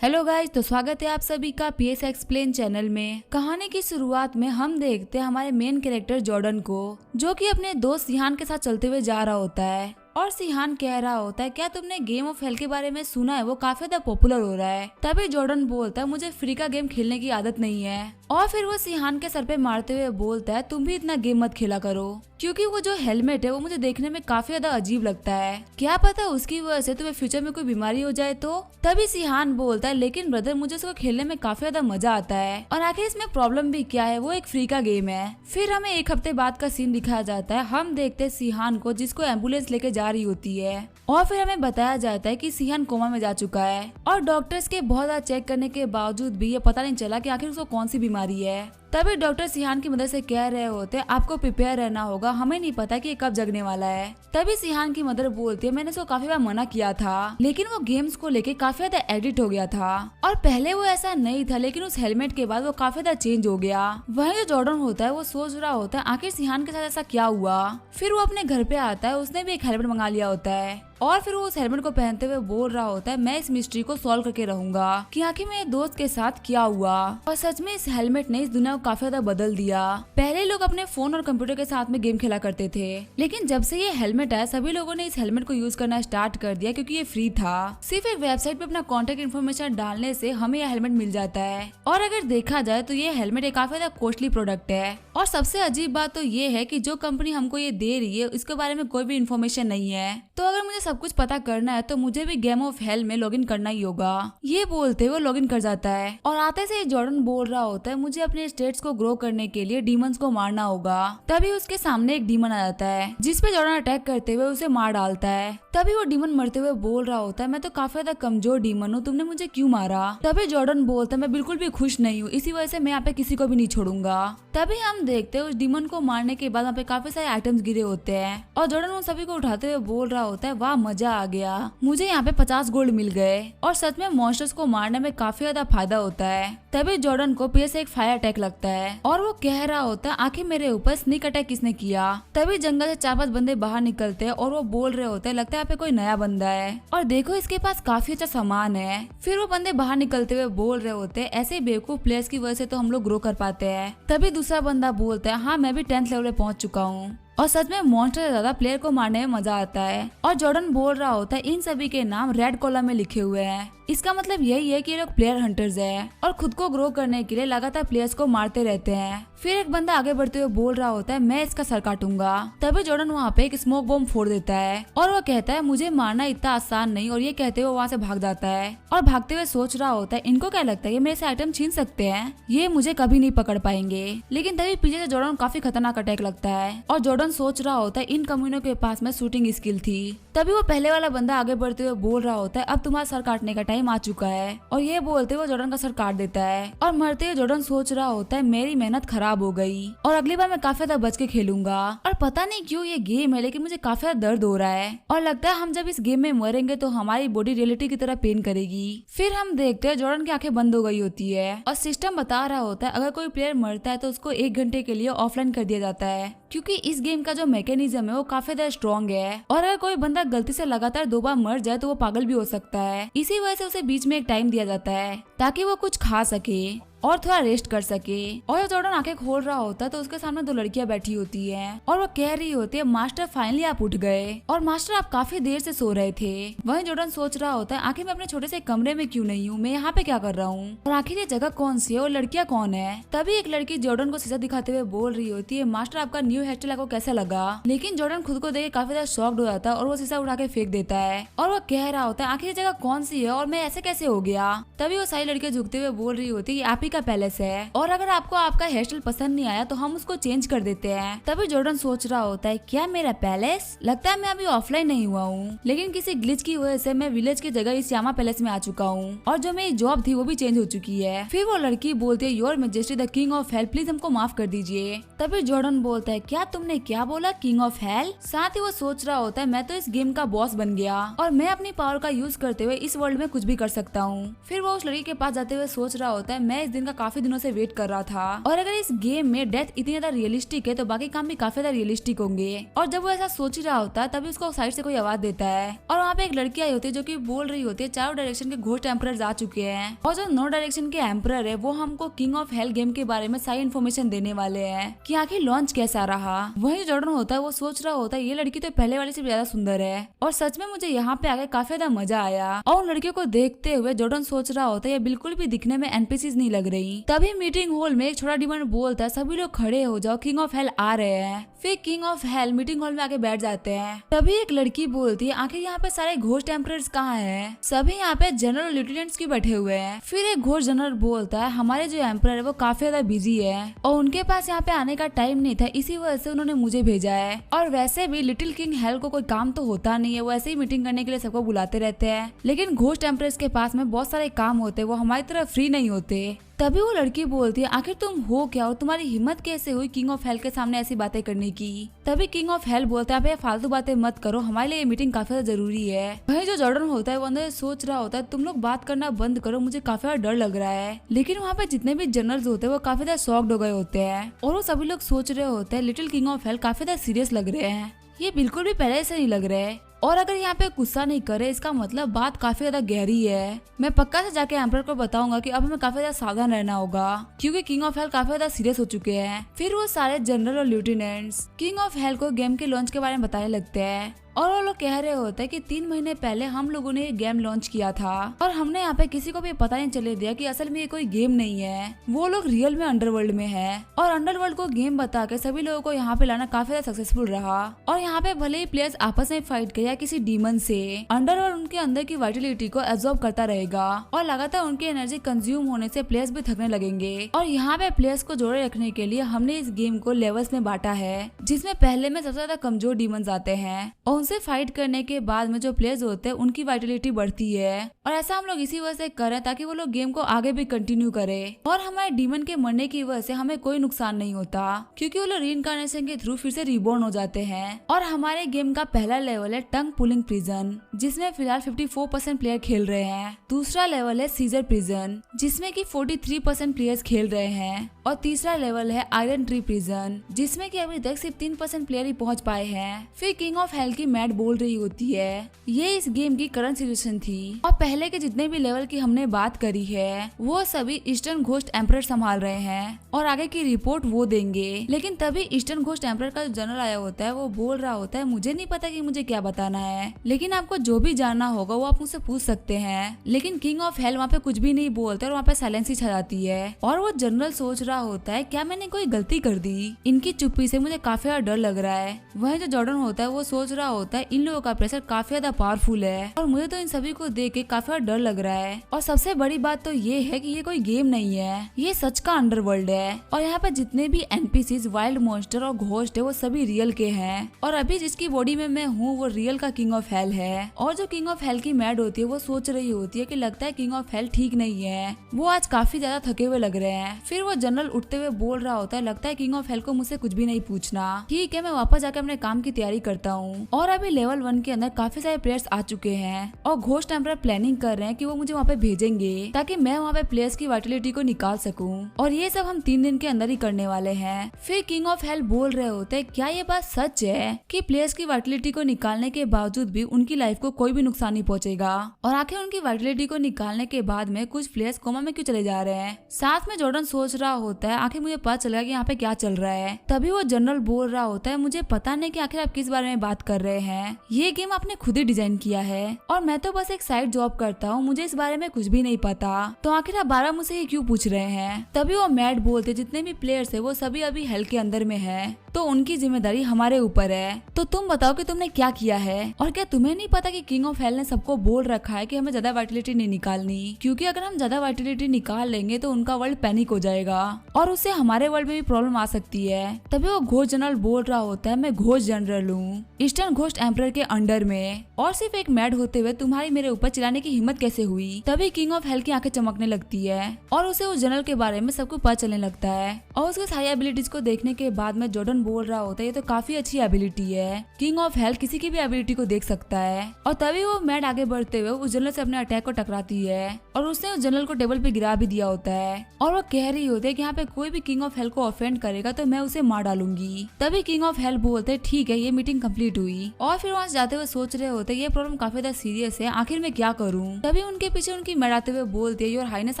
Hello guys, तो स्वागत है आप सभी का पीएस एक्सप्लेन चैनल में। कहानी की शुरुआत में हम देखते हैं हमारे मेन कैरेक्टर जॉर्डन को, जो कि अपने दोस्त सिहान के साथ चलते हुए जा रहा होता है और सिहान कह रहा होता है, क्या तुमने गेम ऑफ हेल के बारे में सुना है? वो काफी ज्यादा पॉपुलर हो रहा है। तभी जॉर्डन बोलता है, मुझे फ्री का गेम खेलने की आदत नहीं है। और फिर वो सिहान के सर पे मारते हुए बोलता है, तुम भी इतना गेम मत खेला करो, क्योंकि वो जो हेलमेट है वो मुझे देखने में काफी ज्यादा अजीब लगता है। क्या पता उसकी वजह से तुम्हें फ्यूचर में कोई बीमारी हो जाए तो। तभी सिहान बोलता है, लेकिन ब्रदर मुझे इसको खेलने में काफी ज्यादा मजा आता है, और आखिर इसमें प्रॉब्लम भी क्या है, वो एक फ्री का गेम है। फिर हमें एक हफ्ते बाद का सीन दिखाया जाता है। हम देखते हैं सिहान को, जिसको एम्बुलेंस लेके जा रही होती है, और फिर हमें बताया जाता है कि सिहान कोमा में जा चुका है, और डॉक्टर्स के बहुत ज्यादा चेक करने के बावजूद भी ये पता नहीं चला कि आखिर उसको कौन सी बीमारी है। तभी डॉक्टर सिहान की मदद से कह रहे होते, आपको प्रिपेयर रहना होगा, हमें नहीं पता कि ये कब जगने वाला है। तभी सिहान की मदर बोलती है, मैंने इसको काफी बार मना किया था, लेकिन वो गेम्स को लेके काफी ज्यादा एडिक्ट हो गया था, और पहले वो ऐसा नहीं था, लेकिन उस हेलमेट के बाद वो काफी ज्यादा चेंज हो गया। वहीं जो जॉर्डन होता है वो सोच रहा होता है, आखिर सिहान के साथ ऐसा क्या हुआ। फिर वो अपने घर पे आता है, उसने भी एक हेलमेट मंगा लिया होता है, और फिर वो उस हेलमेट को पहनते हुए बोल रहा होता है, मैं इस मिस्ट्री को सॉल्व करके रहूंगा कि आखिर मेरे दोस्त के साथ क्या हुआ। और सच में इस हेलमेट ने इस दुनिया को काफी ज्यादा बदल दिया। पहले लोग अपने फोन और कंप्यूटर के साथ में गेम खेला करते थे, लेकिन जब से ये हेलमेट आया सभी लोगों ने इस हेलमेट को यूज करना स्टार्ट कर दिया, क्योंकि ये फ्री था। सिर्फ एक वेबसाइट पे अपना कॉन्टेक्ट इन्फॉर्मेशन डालने से हमें यह हेलमेट मिल जाता है। और अगर देखा जाए तो ये हेलमेट एक काफी ज्यादा कॉस्टली प्रोडक्ट है। और सबसे अजीब बात तो ये है कि जो कंपनी हमको ये दे रही है इसके बारे में कोई भी इन्फॉर्मेशन नहीं है। तो अगर मुझे सब कुछ पता करना है तो मुझे भी गेम ऑफ हेल में लॉगिन करना ही होगा। ये बोलते हुए लॉगिन कर जाता है, और आते से जॉर्डन बोल रहा होता है, मुझे अपने स्टेट्स को ग्रो करने के लिए डीमंस को मारना होगा। तभी उसके सामने एक डीमन आ जाता है, जिसपे जॉर्डन अटैक करते हुए उसे मार डालता है। तभी वो डीमन मरते हुए बोल रहा होता है, मैं तो काफी ज्यादा कमजोर डीमन हूँ, तुमने मुझे क्यों मारा? तभी जॉर्डन बोलता है, मैं बिल्कुल भी खुश नहीं हूँ, इसी वजह से मैं यहाँ पे किसी को भी नहीं छोड़ूंगा। तभी हम देखते हैं उस डीमन को मारने के बाद वहाँ पे काफी सारे आइटम्स गिरे होते हैं, और जॉर्डन उन सभी को उठाते हुए बोल रहा होता है, वाह मजा आ गया, मुझे यहाँ पे 50 गोल्ड मिल गए। और सच में मॉन्स्टर्स को मारने में काफी ज्यादा फायदा होता है। तभी जॉर्डन को पीछे से एक फायर अटैक लगता है, और वो कह रहा होता है, आखिर मेरे ऊपर स्नीक अटैक किसने किया? तभी जंगल से 4-5 बंदे बाहर निकलते हैं, और वो बोल रहे होते हैं, लगता है यहाँ पे कोई नया बंदा है, और देखो इसके पास काफी अच्छा सामान है। फिर वो बंदे बाहर निकलते हुए बोल रहे होते हैं, ऐसे बेवकूफ प्लेयर्स की वजह से तो हम लोग ग्रो कर पाते हैं। तभी दूसरा बंदा बोलता है, हाँ मैं भी 10th लेवल पे पहुंच चुका हूँ, और सच में मॉन्स्टर से ज्यादा प्लेयर को मारने में मजा आता है। और जॉर्डन बोल रहा होता है, इन सभी के नाम रेड कॉलम में लिखे हुए हैं, इसका मतलब यही है कि ये लोग प्लेयर हंटर्स हैं, और खुद को ग्रो करने के लिए लगातार प्लेयर्स को मारते रहते हैं। फिर एक बंदा आगे बढ़ते हुए बोल रहा होता है, मैं इसका सर काटूंगा। तभी जॉर्डन वहाँ पे एक स्मोक बॉम्ब फोड़ देता है, और वो कहता है, मुझे मारना इतना आसान नहीं, और ये कहते हुए वहाँ से भाग जाता है। और भागते हुए सोच रहा होता है, इनको क्या लगता है ये मेरे से आइटम छीन सकते हैं, ये मुझे कभी नहीं पकड़ पाएंगे। लेकिन तभी पीछे से जॉर्डन काफी खतरनाक अटैक लगता है, और जॉर्डन सोच रहा होता है, इन कम्युनों के पास में शूटिंग स्किल थी। तभी वो पहले वाला बंदा आगे बढ़ते हुए बोल रहा होता है, अब तुम्हारा सर काटने का टाइम आ चुका है, और ये बोलते हुए जॉर्डन का सर काट देता है। और मरते हुए जॉर्डन सोच रहा होता है, मेरी मेहनत खराब हो गई, और अगली बार मैं काफी ज्यादा बच के खेलूंगा। और पता नहीं क्यों ये गेम है, लेकिन मुझे काफी ज्यादा दर्द हो रहा है, और लगता है हम जब इस गेम में मरेंगे तो हमारी बॉडी रियलिटी की तरह पेन करेगी। फिर हम देखते हैं जॉर्डन की आंखें बंद हो गई होती है, और सिस्टम बता रहा होता है, अगर कोई प्लेयर मरता है तो उसको 1 घंटे के लिए ऑफलाइन कर दिया जाता है, क्योंकि इस गेम का जो मैकेनिज्म है वो काफी ज्यादा स्ट्रॉन्ग है, और अगर कोई बंदा गलती से लगातार 2 बार मर जाए तो वो पागल भी हो सकता है। इसी वजह से उसे बीच में एक टाइम दिया जाता है ताकि वो कुछ खा सके और थोड़ा रेस्ट कर सके। और जॉर्डन आंखें खोल रहा होता है तो उसके सामने 2 लड़कियां बैठी होती हैं, और वो कह रही होती है, मास्टर फाइनली आप उठ गए, और मास्टर आप काफी देर से सो रहे थे। वहीं जॉर्डन सोच रहा होता है, आखिर मैं अपने छोटे से कमरे में क्यों नहीं हूँ, मैं यहाँ पे क्या कर रहा हूँ, और आखिर ये जगह कौन सी है और लड़कियां कौन है? तभी एक लड़की जॉर्डन को शीशा दिखाते हुए बोल रही होती है, मास्टर आपका न्यू हेयर स्टाइल आपको कैसा लगा? लेकिन जॉर्डन खुद को देख के काफी ज्यादा शॉक्ड हो जाता है, और वो शीशा उठा के फेंक देता है, और वो कह रहा होता है, आखिर ये जगह कौन सी है और मैं ऐसे कैसे हो गया? तभी वो सारी लड़कियां झुकते हुए बोल रही होती है, आप ही का पैलेस है, और अगर आपको आपका हेयर स्टाइल पसंद नहीं आया तो हम उसको चेंज कर देते हैं। तभी जॉर्डन सोच रहा होता है, क्या मेरा पैलेस? लगता है मैं अभी ऑफलाइन नहीं हुआ हूँ, लेकिन किसी ग्लिच की वजह से मैं विलेज की जगह इस यामा पैलेस में आ चुका हूँ, और जो मेरी जॉब थी वो भी चेंज हो चुकी है। फिर वो लड़की बोलती है, your majesty the king of hell, please हमको माफ कर दीजिए। तभी जॉर्डन बोलता है, क्या तुमने क्या बोला, किंग ऑफ हेल? साथ ही वो सोच रहा होता है, मैं तो इस गेम का बॉस बन गया, और मैं अपनी पावर का यूज करते हुए इस वर्ल्ड में कुछ भी कर सकता हूँ। फिर वो उस लड़की के पास जाते हुए सोच रहा होता है, मैं इस दिन दिन का काफी दिनों से वेट कर रहा था। और अगर इस गेम में डेथ इतनी ज्यादा रियलिस्टिक है तो बाकी काम भी काफी ज्यादा रियलिस्टिक होंगे। और जब वो ऐसा सोच ही रहा होता है तभी उसको साइड से कोई आवाज देता है और वहाँ पे एक लड़की आई होती है जो कि बोल रही होती है चारों डायरेक्शन के घोस्ट एम्परर आ चुके हैं और जो 9 डायरेक्शन के एम्परर है वो हमको किंग ऑफ हेल गेम के बारे में सारी इन्फॉर्मेशन देने वाले हैं कि आखिर लॉन्च कैसा रहा। वही जॉर्डन होता है वो सोच रहा होता है ये लड़की तो पहले वाले से ज्यादा सुंदर है और सच में मुझे यहाँ पे आके काफी ज्यादा मजा आया। और उन लड़कियों को देखते हुए जॉर्डन सोच रहा होता है ये बिल्कुल भी दिखने में एनपीसीज नहीं लग रही। तभी मीटिंग हॉल में एक छोटा डिमन बोलता है सभी लोग खड़े हो जाओ किंग ऑफ हेल आ रहे हैं। फिर king of hell meeting hall में आके बैठ जाते हैं। तभी एक लड़की बोलती है आखिर यहाँ पे सारे घोस्ट एम्परर्स कहाँ हैं? सभी यहाँ पे जनरल और लेफ्टिनेंट्स क्यों बैठे हुए हैं? फिर एक घोस्ट जनरल बोलता है हमारे जो एम्परर है वो काफी ज्यादा बिजी है और उनके पास यहाँ पे आने का टाइम नहीं था, इसी वजह से उन्होंने मुझे भेजा है। और वैसे भी लिटिल किंग हेल को कोई काम तो होता नहीं है, वो ऐसे ही मीटिंग करने के लिए सबको बुलाते रहते हैं, लेकिन घोस्ट एम्परर्स के पास में बहुत सारे काम होते हैं, वो हमारी तरह फ्री नहीं होते। तभी वो लड़की बोलती है आखिर तुम हो क्या और तुम्हारी हिम्मत कैसे हुई किंग ऑफ हेल के सामने ऐसी बातें करने की? तभी किंग ऑफ हेल बोलता है फालतू बातें मत करो, हमारे लिए ये मीटिंग काफी ज्यादा जरूरी है। वही जो जॉर्डन होता है वो अंदर सोच रहा होता है तुम लोग बात करना बंद करो, मुझे काफी ज्यादा डर लग रहा है। लेकिन वहाँ पे जितने भी जनरल्स होते हैं वो काफी ज्यादा शॉक्ड हो गए होते हैं और वो सभी लोग सोच रहे होते हैं लिटिल किंग ऑफ हेल काफी ज्यादा सीरियस लग रहे हैं, ये बिल्कुल भी पहले से नहीं लग रहे हैं और अगर यहाँ पे गुस्सा नहीं करे इसका मतलब बात काफी ज्यादा गहरी है। मैं पक्का से जाके एम्परर को बताऊंगा कि अब हमें काफी ज्यादा सावधान रहना होगा क्योंकि किंग ऑफ हेल काफी ज्यादा सीरियस हो चुके हैं। फिर वो सारे जनरल और लेफ्टिनेंट्स किंग ऑफ हेल को गेम के लॉन्च के बारे में बताने लगते हैं और वो लोग कह रहे होते हैं कि 3 महीने पहले हम लोगों ने ये गेम लॉन्च किया था और हमने यहाँ पे किसी को भी पता नहीं चले दिया कि असल में ये कोई गेम नहीं है, वो लोग रियल में अंडरवर्ल्ड में है। और अंडरवर्ल्ड को गेम बता के सभी लोगों को यहाँ पे लाना काफी ज्यादा सक्सेसफुल रहा और यहाँ पे भले ही प्लेयर्स आपस में फाइट करे या किसी डीमन से, अंडरवर्ल्ड उनके अंदर की वाइटलिटी को एब्जॉर्ब करता रहेगा और लगातार उनकी एनर्जी कंज्यूम होने से प्लेयर्स भी थकने लगेंगे। और यहाँ पे प्लेयर्स को जोड़े रखने के लिए हमने इस गेम को लेवल्स में बांटा है जिसमें पहले में सबसे ज्यादा कमजोर डीमंस आते हैं और उनसे फाइट करने के बाद में जो प्लेयर्स होते हैं उनकी वाइटलिटी बढ़ती है और ऐसा हम लोग इसी वजह से करें ताकि वो लोग गेम को आगे भी कंटिन्यू करें और हमारे डीमन के मरने की वजह से हमें कोई नुकसान नहीं होता क्योंकि वो लोग रीइंकार्नेशन के थ्रू फिर से रिबॉर्न हो जाते हैं। और हमारे गेम का पहला लेवल है टंग पुलिंग प्रिजन जिसमें फिलहाल 54% प्लेयर खेल रहे हैं। दूसरा लेवल है सीजर प्रिजन जिसमें कि 43% प्लेयर्स खेल रहे हैं और तीसरा लेवल है आयरन ट्री प्रिजन जिसमें कि अभी तक सिर्फ 3% प्लेयर ही पहुंच पाए हैं। फिर किंग ऑफ हेल की मैट बोल रही होती है ये इस गेम की करंट सिचुएशन थी और पहले के जितने भी लेवल की हमने बात करी है वो सभी ईस्टर्न घोस्ट एम्परर संभाल रहे हैं और आगे की रिपोर्ट वो देंगे। लेकिन तभी ईस्टर्न घोस्ट एम्परर का जो जनरल आया होता है वो बोल रहा होता है मुझे नहीं पता कि मुझे क्या बताना है, लेकिन आपको जो भी जानना होगा वो आप मुझसे पूछ सकते हैं। लेकिन किंग ऑफ हेल वहाँ पे कुछ भी नहीं बोलते और वहाँ पे साइलेंस ही छा जाती है और वो जनरल सोच रहा होता है क्या मैंने कोई गलती कर दी, इनकी चुप्पी से मुझे काफी ज्यादा डर लग रहा है। वही जो जॉर्डन होता है वो सोच रहा होता है इन लोगों का प्रेशर काफी ज्यादा पावरफुल है और मुझे तो इन सभी को देख के काफी ज्यादा डर लग रहा है। और सबसे बड़ी बात तो ये है कि ये कोई गेम नहीं है, ये सच का अंडरवर्ल्ड है और यहाँ पे जितने भी एनपीसीज वाइल्ड मॉन्स्टर और घोस्ट है वो सभी रियल के हैं और अभी जिसकी बॉडी में मैं हूँ वो रियल का किंग ऑफ हेल है। और जो किंग ऑफ हेल की मैड होती है वो सोच रही होती है कि लगता है किंग ऑफ हेल ठीक नहीं है, वो आज काफी ज्यादा थके हुए लग रहे हैं। फिर वो जनरल उठते हुए बोल रहा होता है लगता है किंग ऑफ हेल को मुझसे कुछ भी नहीं पूछना, ठीक है मैं वापस जाकर अपने काम की तैयारी करता हूँ। और अभी लेवल 1 के अंदर काफी सारे प्लेयर्स आ चुके हैं और घोस्ट एम्परर प्लानिंग कर रहे हैं कि वो मुझे वहाँ पे भेजेंगे ताकि मैं वहाँ पे प्लेयर्स की वाइटलिटी को निकाल सकूं और ये सब हम 3 दिन के अंदर ही करने वाले हैं। फिर किंग ऑफ हेल बोल रहे होते हैं क्या ये बात सच है कि प्लेयर्स की वाइटलिटी को निकालने के बावजूद भी उनकी लाइफ को कोई भी नुकसान नहीं पहुंचेगा और आखिर उनकी वाइटलिटी को निकालने के बाद में कुछ प्लेयर्स कोमा में क्यों चले जा रहे हैं। साथ में जॉर्डन सोच रहा होता है आखिर मुझे पता चलेगा कि यहाँ पे क्या चल रहा है। तभी वो जनरल बोल रहा होता है मुझे पता नहीं कि आखिर आप किस बारे में बात कर रहे हैं, ये गेम आपने खुद ही डिजाइन किया है और मैं तो बस एक साइड जॉब करता हूँ, मुझे इस बारे में कुछ भी नहीं पता, तो आखिर आप बारह मुझसे ये क्यों पूछ रहे हैं। तभी वो मैड बोलते जितने भी प्लेयर्स है वो सभी अभी हेल के अंदर में है तो उनकी जिम्मेदारी हमारे ऊपर है, तो तुम बताओ कि तुमने क्या किया है और क्या तुम्हें नहीं पता कि किंग ऑफ हेल ने सबको बोल रखा है कि हमें ज्यादा वाइटलिटी नहीं निकालनी, क्योंकि अगर हम ज्यादा वाइटलिटी निकाल लेंगे तो उनका वर्ल्ड पैनिक हो जाएगा और उससे हमारे वर्ल्ड में भी प्रॉब्लम आ सकती है। तभी वो घोस्ट जनरल बोल रहा होता है मैं घोस्ट जनरल हूँ, ईस्टर्न घोस्ट घोस्ट एम्परर के अंडर में, और सिर्फ एक मैड होते हुए तुम्हारी मेरे ऊपर चिल्लाने की हिम्मत कैसे हुई। तभी किंग ऑफ हेल की आंखें चमकने लगती है और उसे उस जनरल के बारे में सब कुछ पता चलने लगता है। और उसके सारी एबिलिटीज को देखने के बाद में जॉर्डन बोल रहा होता है ये तो काफी अच्छी एबिलिटी है, किंग ऑफ हेल किसी की भी एबिलिटी को देख सकता है। और तभी वो मैड आगे बढ़ते हुए उस जनरल से अपने अटैक को टकराती है और उसने उस जनरल को टेबल पे गिरा भी दिया होता है। और वो कह रही होती है कि यहाँ पे कोई भी किंग ऑफ हेल को ऑफेंड करेगा तो मैं उसे मार डालूंगी। तभी किंग ऑफ हेल बोलते ठीक है, ये मीटिंग कंप्लीट हुई। और फिर वहाँ जाते हुए सोच रहे होते ये प्रॉब्लम काफी ज्यादा सीरियस है, आखिर मैं क्या करूँ। तभी उनके पीछे उनकी मैड आते हुए बोलती है योर हाइनेस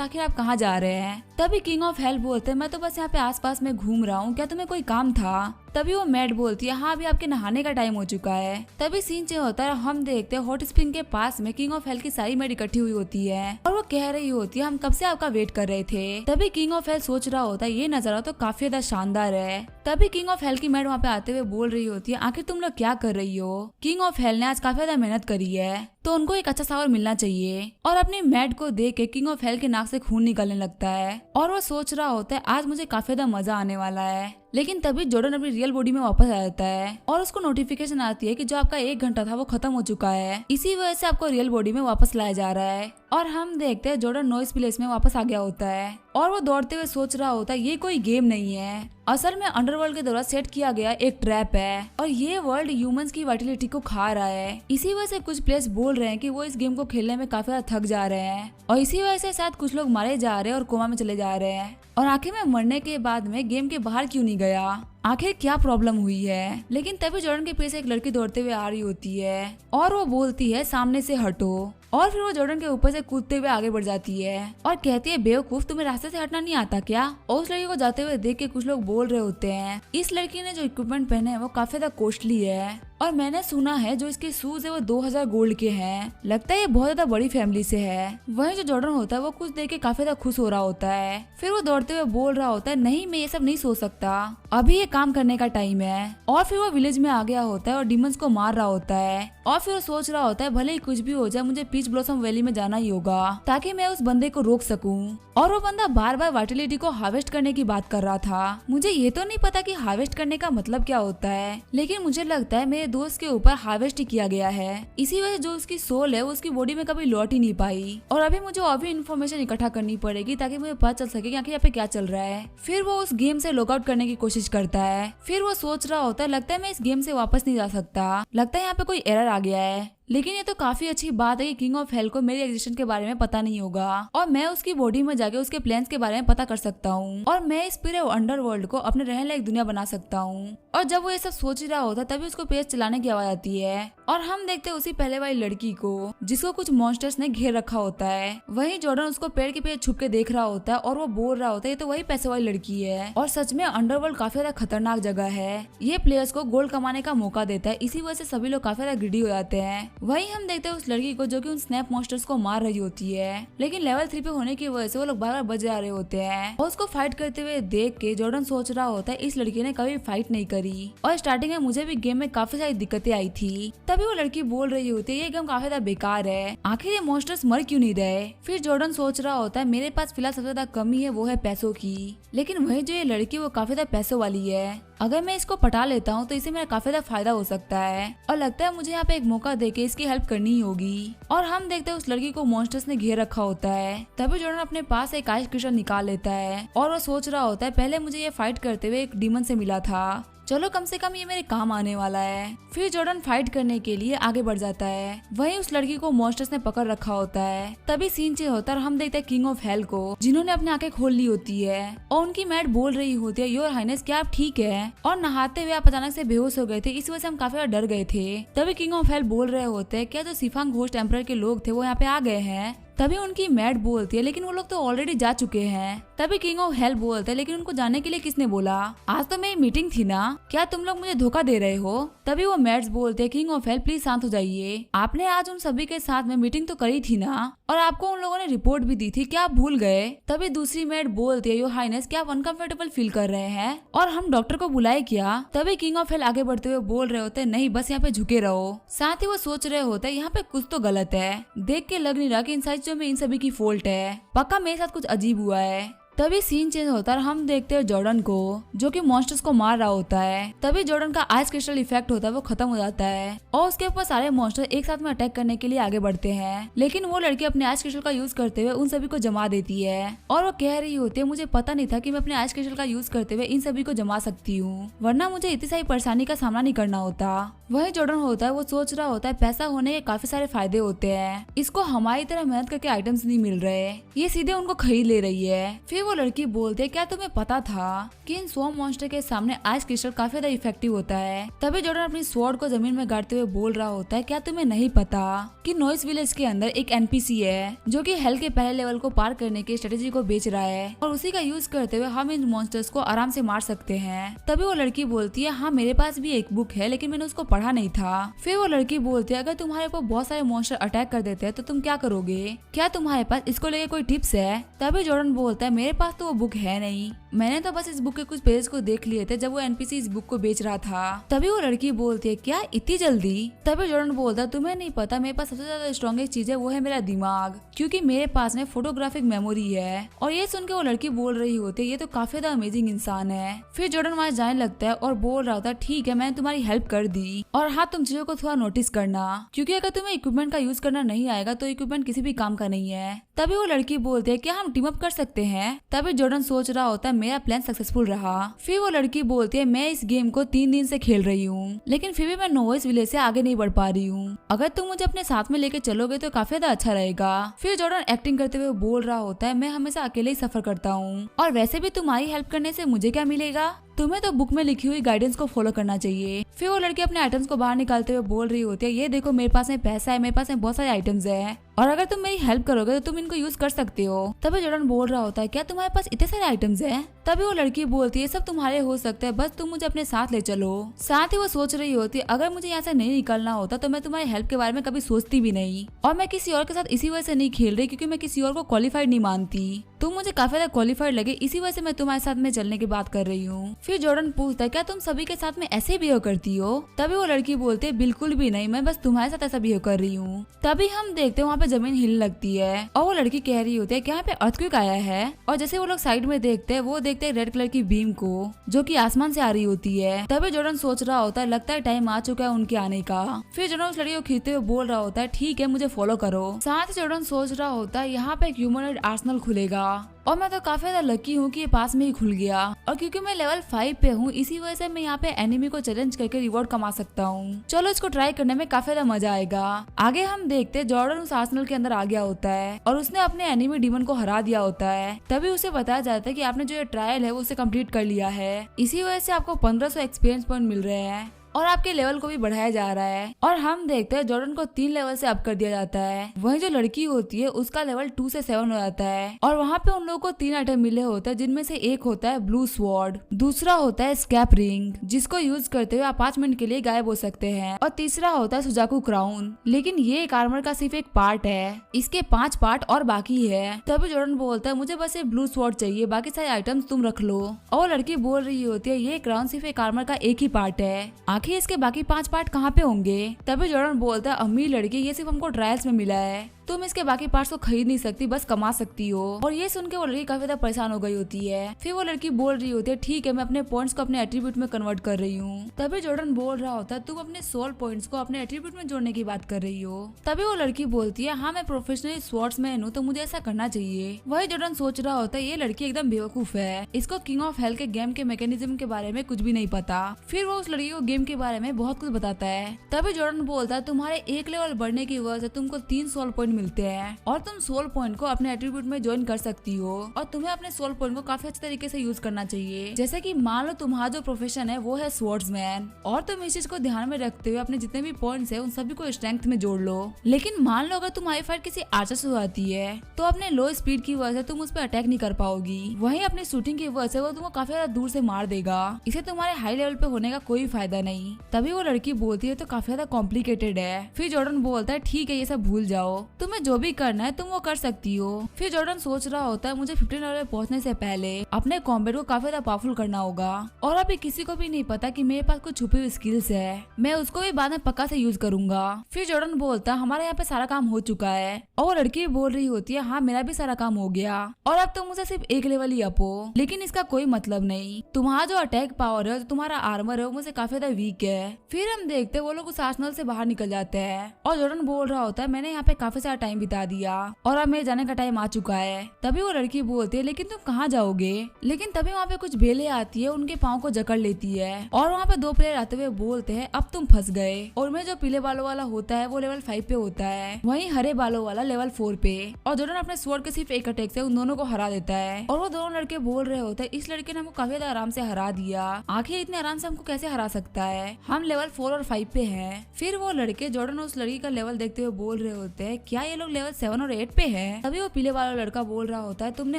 आखिर आप कहाँ जा रहे हैं। तभी किंग ऑफ हेल बोलते मैं तो बस यहाँ पे आसपास में घूम रहा हूँ, क्या तुम्हें कोई काम था। तभी वो मैड बोलती है हाँ अभी आपके नहाने का टाइम हो चुका है। तभी सीन चेंज होता है, हम देखते हैं हॉट स्प्रिंग के पास में किंग ऑफ हेल की सारी मैड इकट्ठी हुई होती है और वो कह रही होती है हम कब से आपका वेट कर रहे थे। तभी किंग ऑफ हेल सोच रहा होता है ये नजारा तो काफी ज्यादा शानदार है। तभी किंग ऑफ हेल की मैड वहाँ पे आते हुए बोल रही होती है आखिर तुम लोग क्या कर रही हो। किंग ऑफ हेल ने आज काफी ज्यादा मेहनत करी है तो उनको एक अच्छा शावर मिलना चाहिए। और अपनी मैड को देख के किंग ऑफ हेल के नाक से खून निकलने लगता है और वो सोच रहा होता है आज मुझे काफी ज्यादा मजा आने वाला है। लेकिन तभी जॉर्डन अपनी रियल बॉडी में वापस आ जाता है और उसको नोटिफिकेशन आती है कि जो आपका 1 घंटा था वो खत्म हो चुका है, इसी वजह से आपको रियल बॉडी में वापस लाया जा रहा है। और हम देखते हैं जॉर्डन नॉइस प्लेस में वापस आ गया होता है और वो दौड़ते हुए सोच रहा होता है ये कोई गेम नहीं है, असल में अंडरवर्ल्ड के द्वारा सेट किया गया एक ट्रैप है और ये वर्ल्ड ह्यूमंस की वाइटलिटी को खा रहा है। इसी वजह से कुछ प्लेयर्स बोल रहे हैं कि वो इस गेम को खेलने में काफी ज्यादा थक जा रहे हैं और इसी वजह से शायद कुछ लोग मारे जा रहे हैं और कोमा में चले जा रहे हैं। और आखिर में मरने के बाद में गेम के बाहर क्यों नहीं गया, आखिर क्या प्रॉब्लम हुई है। लेकिन तभी जॉर्डन के पीछे एक लड़की दौड़ते हुए आ रही होती है और वो बोलती है सामने से हटो। और फिर वो जॉर्डन के ऊपर से कूदते हुए आगे बढ़ जाती है और कहती है बेवकूफ तुम्हें रास्ते से हटना नहीं आता क्या। और उस लड़की को जाते हुए देख के कुछ लोग बोल रहे होते हैं इस लड़की ने जो इक्विपमेंट पहने हैं वो काफी ज्यादा कॉस्टली है और मैंने सुना है जो इसके शूज है वो 2000 गोल्ड के हैं, लगता है ये बहुत ज्यादा बड़ी फैमिली से है। वहीं जो जॉर्डन होता है वो कुछ देख के काफी ज्यादा खुश हो रहा होता है। फिर वो दौड़ते हुए बोल रहा होता है नहीं मैं ये सब नहीं सोच सकता, अभी ये काम करने का टाइम है। और फिर वो विलेज में आ गया होता है और डिमंस को मार रहा होता है और फिर वो सोच रहा होता है भले ही कुछ भी हो जाए मुझे पीच ब्लॉसम वैली में जाना ही होगा ताकि मैं उस बंदे को रोक सकूं। और वो बंदा बार बार वाइटलिटी को हार्वेस्ट करने की बात कर रहा था। मुझे ये तो नहीं पता कि हार्वेस्ट करने का मतलब क्या होता है, लेकिन मुझे लगता है मेरे दोस्त के ऊपर हार्वेस्ट ही किया गया है, इसी वजह जो उसकी सोल है वो उसकी बॉडी में कभी लौट ही नहीं पाई। और अभी मुझे और भी इन्फॉर्मेशन इकट्ठा करनी पड़ेगी ताकि मुझे पता चल सके कि आखिर यहाँ पे क्या चल रहा है। फिर वो उस गेम से लॉकआउट करने की कोशिश करता है। फिर वो सोच रहा होता है लगता है मैं इस गेम से वापस नहीं जा सकता, लगता है यहाँ पे कोई एरर आ गया है। लेकिन ये तो काफी अच्छी बात है कि किंग ऑफ हेल को मेरी एग्जिस्टेंस के बारे में पता नहीं होगा और मैं उसकी बॉडी में जाके उसके प्लान्स के बारे में पता कर सकता हूँ और मैं इस पूरे अंडरवर्ल्ड को अपने रहने लायक दुनिया बना सकता हूँ। और जब वो ये सब सोच ही रहा होता है तभी उसको पेज चलाने की आवाज आती है और हम देखते हैं उसी पहले वाली लड़की को जिसको कुछ मॉन्स्टर्स ने घेर रखा होता है। वहीं जॉर्डन उसको पेड़ के पेड़ छुप के देख रहा होता है और वो बोल रहा होता है ये तो वही पैसे वाली लड़की है। और सच में अंडरवर्ल्ड काफी ज्यादा खतरनाक जगह है, ये प्लेयर्स को गोल्ड कमाने का मौका देता है, इसी वजह से सभी लोग काफी ज्यादा ग्रीडी हो जाते हैं। वहीं हम देखते हैं उस लड़की को जो कि उन स्नैप मॉन्स्टर्स को मार रही होती है, लेकिन लेवल 3 पे होने की वजह से वो लोग बार बार बच जा रहे होते हैं। और उसको फाइट करते हुए देख के जॉर्डन सोच रहा होता है इस लड़की ने कभी फाइट नहीं करी और स्टार्टिंग में मुझे भी गेम में काफी सारी दिक्कतें आई थी। तभी वो लड़की बोल रही होती है ये गेम काफी ज्यादा बेकार है, आखिर ये मॉन्स्टर्स मर क्यों नहीं रहे। फिर जॉर्डन सोच रहा होता है मेरे पास फिलहाल सबसे ज्यादा कमी है वो है पैसों की, लेकिन वही जो ये लड़की वो काफी ज्यादा पैसों वाली है, अगर मैं इसको पटा लेता हूँ तो इसे मेरा काफी ज्यादा फायदा हो सकता है और लगता है मुझे यहाँ पे एक मौका देके इसकी हेल्प करनी ही होगी। और हम देखते हैं उस लड़की को मॉन्स्टर्स ने घेर रखा होता है। तभी जॉर्डन अपने पास एक आइस क्रिस्टल निकाल लेता है और वो सोच रहा होता है पहले मुझे ये फाइट करते हुए एक डीमन से मिला था, चलो कम से कम ये मेरे काम आने वाला है। फिर जॉर्डन फाइट करने के लिए आगे बढ़ जाता है। वहीं उस लड़की को मॉन्स्टर्स ने पकड़ रखा होता है। तभी सीन चेंज होता है और हम देखते हैं किंग ऑफ हेल को जिन्होंने अपनी आंखें खोल ली होती है और उनकी मैड बोल रही होती है योर हाइनेस क्या आप ठीक है। और नहाते हुए आप अचानक से बेहोश हो गए थे, इस वजह से हम काफी ज्यादा डर गए थे। तभी किंग ऑफ हेल बोल रहे होते हैं क्या जो सिफांग घोस्ट एम्परर के लोग थे वो यहाँ पे आ गए हैं। तभी उनकी मैड बोलती है लेकिन वो लोग तो ऑलरेडी जा चुके हैं। तभी किंग ऑफ हेल बोलते हैं लेकिन उनको जाने के लिए किसने बोला, आज तो मेरी मीटिंग थी ना, क्या तुम लोग मुझे धोखा दे रहे हो। तभी वो मैड्स बोलते हैं किंग ऑफ हेल प्लीज शांत हो जाइए, आपने आज उन सभी के साथ में मीटिंग तो करी थी ना और आपको उन लोगों ने रिपोर्ट भी दी थी, क्या आप भूल गए। तभी दूसरी मैड बोलती है योर हाइनेस क्या आप अनकंफर्टेबल फील कर रहे हैं और हम डॉक्टर को बुलाए क्या। तभी किंग ऑफ हेल आगे बढ़ते हुए बोल रहे होते हैं नहीं बस यहाँ पे झुके रहो। साथ ही वो सोच रहे होते हैं यहाँ पे कुछ तो गलत है, देख के लग नहीं रहा कि इन सारी चीजों में इन सभी की फॉल्ट है, पक्का मेरे साथ कुछ अजीब हुआ है। तभी सीन चेंज होता है और हम देखते हैं जॉर्डन को जो कि मॉन्स्टर्स को मार रहा होता है। तभी जॉर्डन का आइस क्रिस्टल इफेक्ट होता है वो खत्म हो जाता है और उसके ऊपर सारे मॉन्स्टर एक साथ में अटैक करने के लिए आगे बढ़ते हैं, लेकिन वो लड़की अपने आइस क्रिस्टल का यूज करते हुए उन सभी को जमा देती है और वो कह रही होती है मुझे पता नहीं था कि मैं अपने आइस क्रिस्टल का यूज करते हुए इन सभी को जमा सकती हूँ, वरना मुझे इतनी सारी परेशानी का सामना नहीं करना होता। वही जॉर्डन होता है वो सोच रहा होता है पैसा होने के काफी सारे फायदे होते हैं, इसको हमारी तरह मेहनत करके आइटम्स नहीं मिल रहे, ये सीधे उनको खरीद ले रही है। फिर वो लड़की बोलती है क्या तुम्हें पता था कि इन स्वॉर्म मॉन्स्टर के सामने आइस क्रिस्टल काफी ज्यादा इफेक्टिव होता है। तभी जॉर्डन अपनी स्वॉर्ड को जमीन में गाड़ते हुए बोल रहा होता है क्या तुम्हें नहीं पता कि नॉइस विलेज के अंदर एक एनपीसी है जो कि हेल के पहले लेवल को पार करने की स्ट्रेटेजी को बेच रहा है और उसी का यूज करते हुए हम इन मॉन्स्टर्स को आराम से मार सकते हैं। तभी वो लड़की बोलती है हाँ मेरे पास भी एक बुक है लेकिन मैंने उसको पढ़ा नहीं था। फिर वो लड़की बोलती है अगर तुम्हारे ऊपर बहुत सारे मॉन्स्टर अटैक कर देते हैं तो तुम क्या करोगे, क्या तुम्हारे पास इसको लेके कोई टिप्स है। तभी जॉर्डन बोलता है मेरे पास तो वो बुक है नहीं, मैंने तो बस इस बुक के कुछ पेजेस को देख लिए थे जब वो एनपीसी इस बुक को बेच रहा था। तभी वो लड़की बोलती है क्या इतनी जल्दी। तभी जॉर्डन बोलता है तुम्हें नहीं पता मेरे पास सबसे ज्यादा स्ट्रॉन्गेस्ट चीज है वो है मेरा दिमाग, क्योंकि मेरे पास में फोटोग्राफिक मेमोरी है। और ये सुन के वो लड़की बोल रही होती है ये तो काफी ज्यादा अमेजिंग इंसान है। फिर जॉर्डन वहाँ जाने लगता है और बोल रहा होता है ठीक है मैंने तुम्हारी हेल्प कर दी और हाँ तुम चीजों को थोड़ा नोटिस करना, क्योंकि अगर तुम्हें इक्विपमेंट का यूज करना नहीं आएगा तो इक्विपमेंट किसी भी काम का नहीं है। तभी वो लड़की बोलती है क्या हम टीम अप कर सकते हैं। तभी जॉर्डन सोच रहा होता है मेरा प्लान सक्सेसफुल रहा। फिर वो लड़की बोलती है मैं इस गेम को 3 दिन से खेल रही हूँ लेकिन फिर भी मैं नोइस विलेज से आगे नहीं बढ़ पा रही हूँ, अगर तुम मुझे अपने साथ में लेके चलोगे तो काफी ज्यादा अच्छा रहेगा। फिर जॉर्डन एक्टिंग करते हुए बोल रहा होता है मैं हमेशा अकेले ही सफर करता हूँ और वैसे भी तुम्हारी हेल्प करने से मुझे क्या मिलेगा, तुम्हें तो बुक में लिखी हुई गाइडेंस को फॉलो करना चाहिए। फिर वो लड़की अपने आइटम्स को बाहर निकालते हुए बोल रही होती है ये देखो मेरे पास में पैसा है, मेरे पास में बहुत सारे आइटम्स है और अगर तुम मेरी हेल्प करोगे तो तुम इनको यूज कर सकते हो। तभी जॉर्डन बोल रहा होता है क्या तुम्हारे पास इतने सारे आइटम्स है। तभी वो लड़की बोलती है सब तुम्हारे हो सकते हैं बस तुम मुझे अपने साथ ले चलो। साथ ही वो सोच रही होती है अगर मुझे यहाँ से नहीं निकलना होता तो मैं तुम्हारी हेल्प के बारे में कभी सोचती भी नहीं और मैं किसी और के साथ इसी वजह से नहीं खेल रही क्योंकि मैं किसी और को क्वालिफाइड नहीं मानती, तुम मुझे काफी ज्यादा क्वालिफाइड लगे इसी वजह से मैं तुम्हारे साथ में चलने की बात कर रही हूँ। फिर जॉर्डन पूछता है क्या तुम सभी के साथ में ऐसे बिहेव करती हो। तभी वो लड़की बोलती है बिल्कुल भी नहीं, मैं बस तुम्हारे साथ ऐसा बिहेव कर रही हूँ। तभी हम देखते हैं वहाँ पे जमीन हिलने लगती है और वो लड़की कह रही होती है क्या यहाँ पे अर्थक्वेक आया है। और जैसे वो लोग साइड में देखते हैं वो देखते हैं रेड कलर की बीम को जो कि आसमान से आ रही होती है। तभी जॉर्डन सोच रहा होता है लगता है टाइम आ चुका है उनके आने का। फिर जॉर्डन उस लड़की को खींचते हुए बोल रहा होता है ठीक है मुझे फॉलो करो। साथ ही जॉर्डन सोच रहा होता है यहाँ पे एक ह्यूमनॉइड आर्सेनल खुलेगा और मैं तो काफी ज्यादा लकी हूँ कि ये पास में ही खुल गया और क्योंकि मैं लेवल 5 पे हूँ इसी वजह से मैं यहाँ पे एनिमी को चैलेंज करके रिवॉर्ड कमा सकता हूँ। चलो इसको ट्राई करने में काफी ज्यादा मजा आएगा। आगे हम देखते हैं जॉर्डन उस आर्सेनल के अंदर आ गया होता है और उसने अपने एनिमी डीमन को हरा दिया होता है। तभी उसे बताया जाता है कि आपने जो ये ट्रायल है वो उसे कम्प्लीट कर लिया है, इसी वजह से आपको 1500 एक्सपीरियंस पॉइंट मिल रहे हैं और आपके लेवल को भी बढ़ाया जा रहा है। और हम देखते हैं जॉर्डन को 3 लेवल से अप कर दिया जाता है। वहीं जो लड़की होती है उसका लेवल 2 से 7 हो जाता है और वहाँ पे उन लोगों को 3 आइटम मिले होते हैं जिनमें से एक होता है ब्लू स्वॉर्ड, दूसरा होता है स्कैप रिंग जिसको यूज करते हुए आप 5 मिनट के लिए गायब हो सकते हैं और तीसरा होता है सुजाकू क्राउन। लेकिन ये एक आर्मर का सिर्फ एक पार्ट है, इसके 5 पार्ट और बाकी है। तभी जॉर्डन बोलता है मुझे बस ये ब्लू स्वॉर्ड चाहिए, बाकी सारे आइटम्स तुम रख लो। और लड़की बोल रही होती है ये क्राउन सिर्फ एक आर्मर का एक ही पार्ट है, आखिर इसके बाकी 5 पार्ट कहाँ पे होंगे। तभी जॉर्डन बोलता है अमीर लड़की ये सिर्फ हमको ट्रायल्स में मिला है, तुम इसके बाकी पार्ट्स को खरीद नहीं सकती बस कमा सकती हो। और ये सुन के वो लड़की काफी ज्यादा परेशान हो गई होती है। फिर वो लड़की बोल रही होती है ठीक है मैं अपने पॉइंट्स को अपने एट्रीब्यूट में कन्वर्ट कर रही हूँ। तभी जॉर्डन बोल रहा होता है तुम अपने सोल पॉइंट्स को अपने एट्रीब्यूट में जोड़ने की बात कर रही हो। तभी वो लड़की बोलती है हाँ मैं प्रोफेशनल स्वॉर्ड्समैन हूँ तो मुझे ऐसा करना चाहिए। वही जॉर्डन सोच रहा होता है ये लड़की एकदम बेवकूफ है, इसको किंग ऑफ हेल के गेम के मैकेनिज्म के बारे में कुछ भी नहीं पता। फिर वो उस लड़की को गेम के बारे में बहुत कुछ बताता है। तभी जॉर्डन बोलता है तुम्हारे एक लेवल बढ़ने की वजह से तुमको 3 सोल पॉइंट मिलते हैं और तुम सोल पॉइंट को अपने एट्रीब्यूट में ज्वाइन कर सकती हो और तुम्हें अपने सोल पॉइंट को काफी अच्छे तरीके से यूज करना चाहिए। जैसे कि मान लो तुम्हारा जो प्रोफेशन है वो है स्वॉर्ड्समैन और तुम इस चीज को ध्यान में रखते हुए अपने जितने भी पॉइंट्स है उन सभी को स्ट्रेंथ में जोड़ लो। लेकिन मान लो अगर तुम्हारी फाइट किसी आर्चर से आती है तो अपने लो स्पीड की वजह से तुम उस पर अटैक नहीं कर पाओगी, वहीं अपनी शूटिंग की वजह से वो तुमको काफी ज्यादा दूर से मार देगा, इसे तुम्हारे हाई लेवल पे होने का कोई फायदा नहीं। तभी वो लड़की बोलती है तो काफी ज्यादा कॉम्प्लिकेटेड है। फिर जॉर्डन बोलता है ठीक है ये सब भूल जाओ, तुम्हें जो भी करना है तुम वो कर सकती हो। फिर जॉर्डन सोच रहा होता है मुझे 15 लेवल पहुंचने से पहले अपने कॉम्बैट को काफी ज्यादा पावरफुल करना होगा और अभी किसी को भी नहीं पता कि मेरे पास कुछ छुपी हुई स्किल्स है, मैं उसको भी बाद में पक्का से यूज करूंगा। फिर जॉर्डन बोलता हमारे यहाँ पे सारा काम हो चुका है और वो लड़की बोल रही होती है हाँ मेरा भी सारा काम हो गया और अब तुम मुझे सिर्फ एक लेवल ही अप हो, लेकिन इसका कोई मतलब नहीं, तुम्हारा जो अटैक पावर है, जो तुम्हारा आर्मर है वो मुझे काफी ज्यादा वीक है। फिर हम देखते हैं वो लोग उस आर्सेनल से बाहर निकल जाते हैं और जॉर्डन बोल रहा होता है मैंने यहाँ पे काफी सारा टाइम बिता दिया और अब मेरे जाने का टाइम आ चुका है। तभी वो लड़की बोलती है लेकिन तुम कहाँ जाओगे, लेकिन तभी वहाँ पे कुछ बेले आती है, उनके पाँव को जकड़ लेती है और वहाँ पे 2 प्लेयर आते हुए बोलते हैं अब तुम फंस गए। और मैं जो पीले बालों वाला होता है वो लेवल 5 पे होता है, वहीं हरे बालों वाला लेवल 4 पे, और जॉर्डन अपने स्वॉर्ड के सिर्फ एक अटैक से उन दोनों को हरा देता है। और वो दोनों लड़के बोल रहे होते हैं इस लड़के ने हमको काफी ज्यादा आराम से हरा दिया, आखिर इतने आराम से हमको कैसे हरा सकता है, हम लेवल 4 और 5 पे हैं। फिर वो लड़के जॉर्डन और उस लड़की का लेवल देखते हुए बोल रहे होते हैं क्या ये लोग लेवल 7 और 8 पे है। तभी वो पीले वाला लड़का बोल रहा होता है तुमने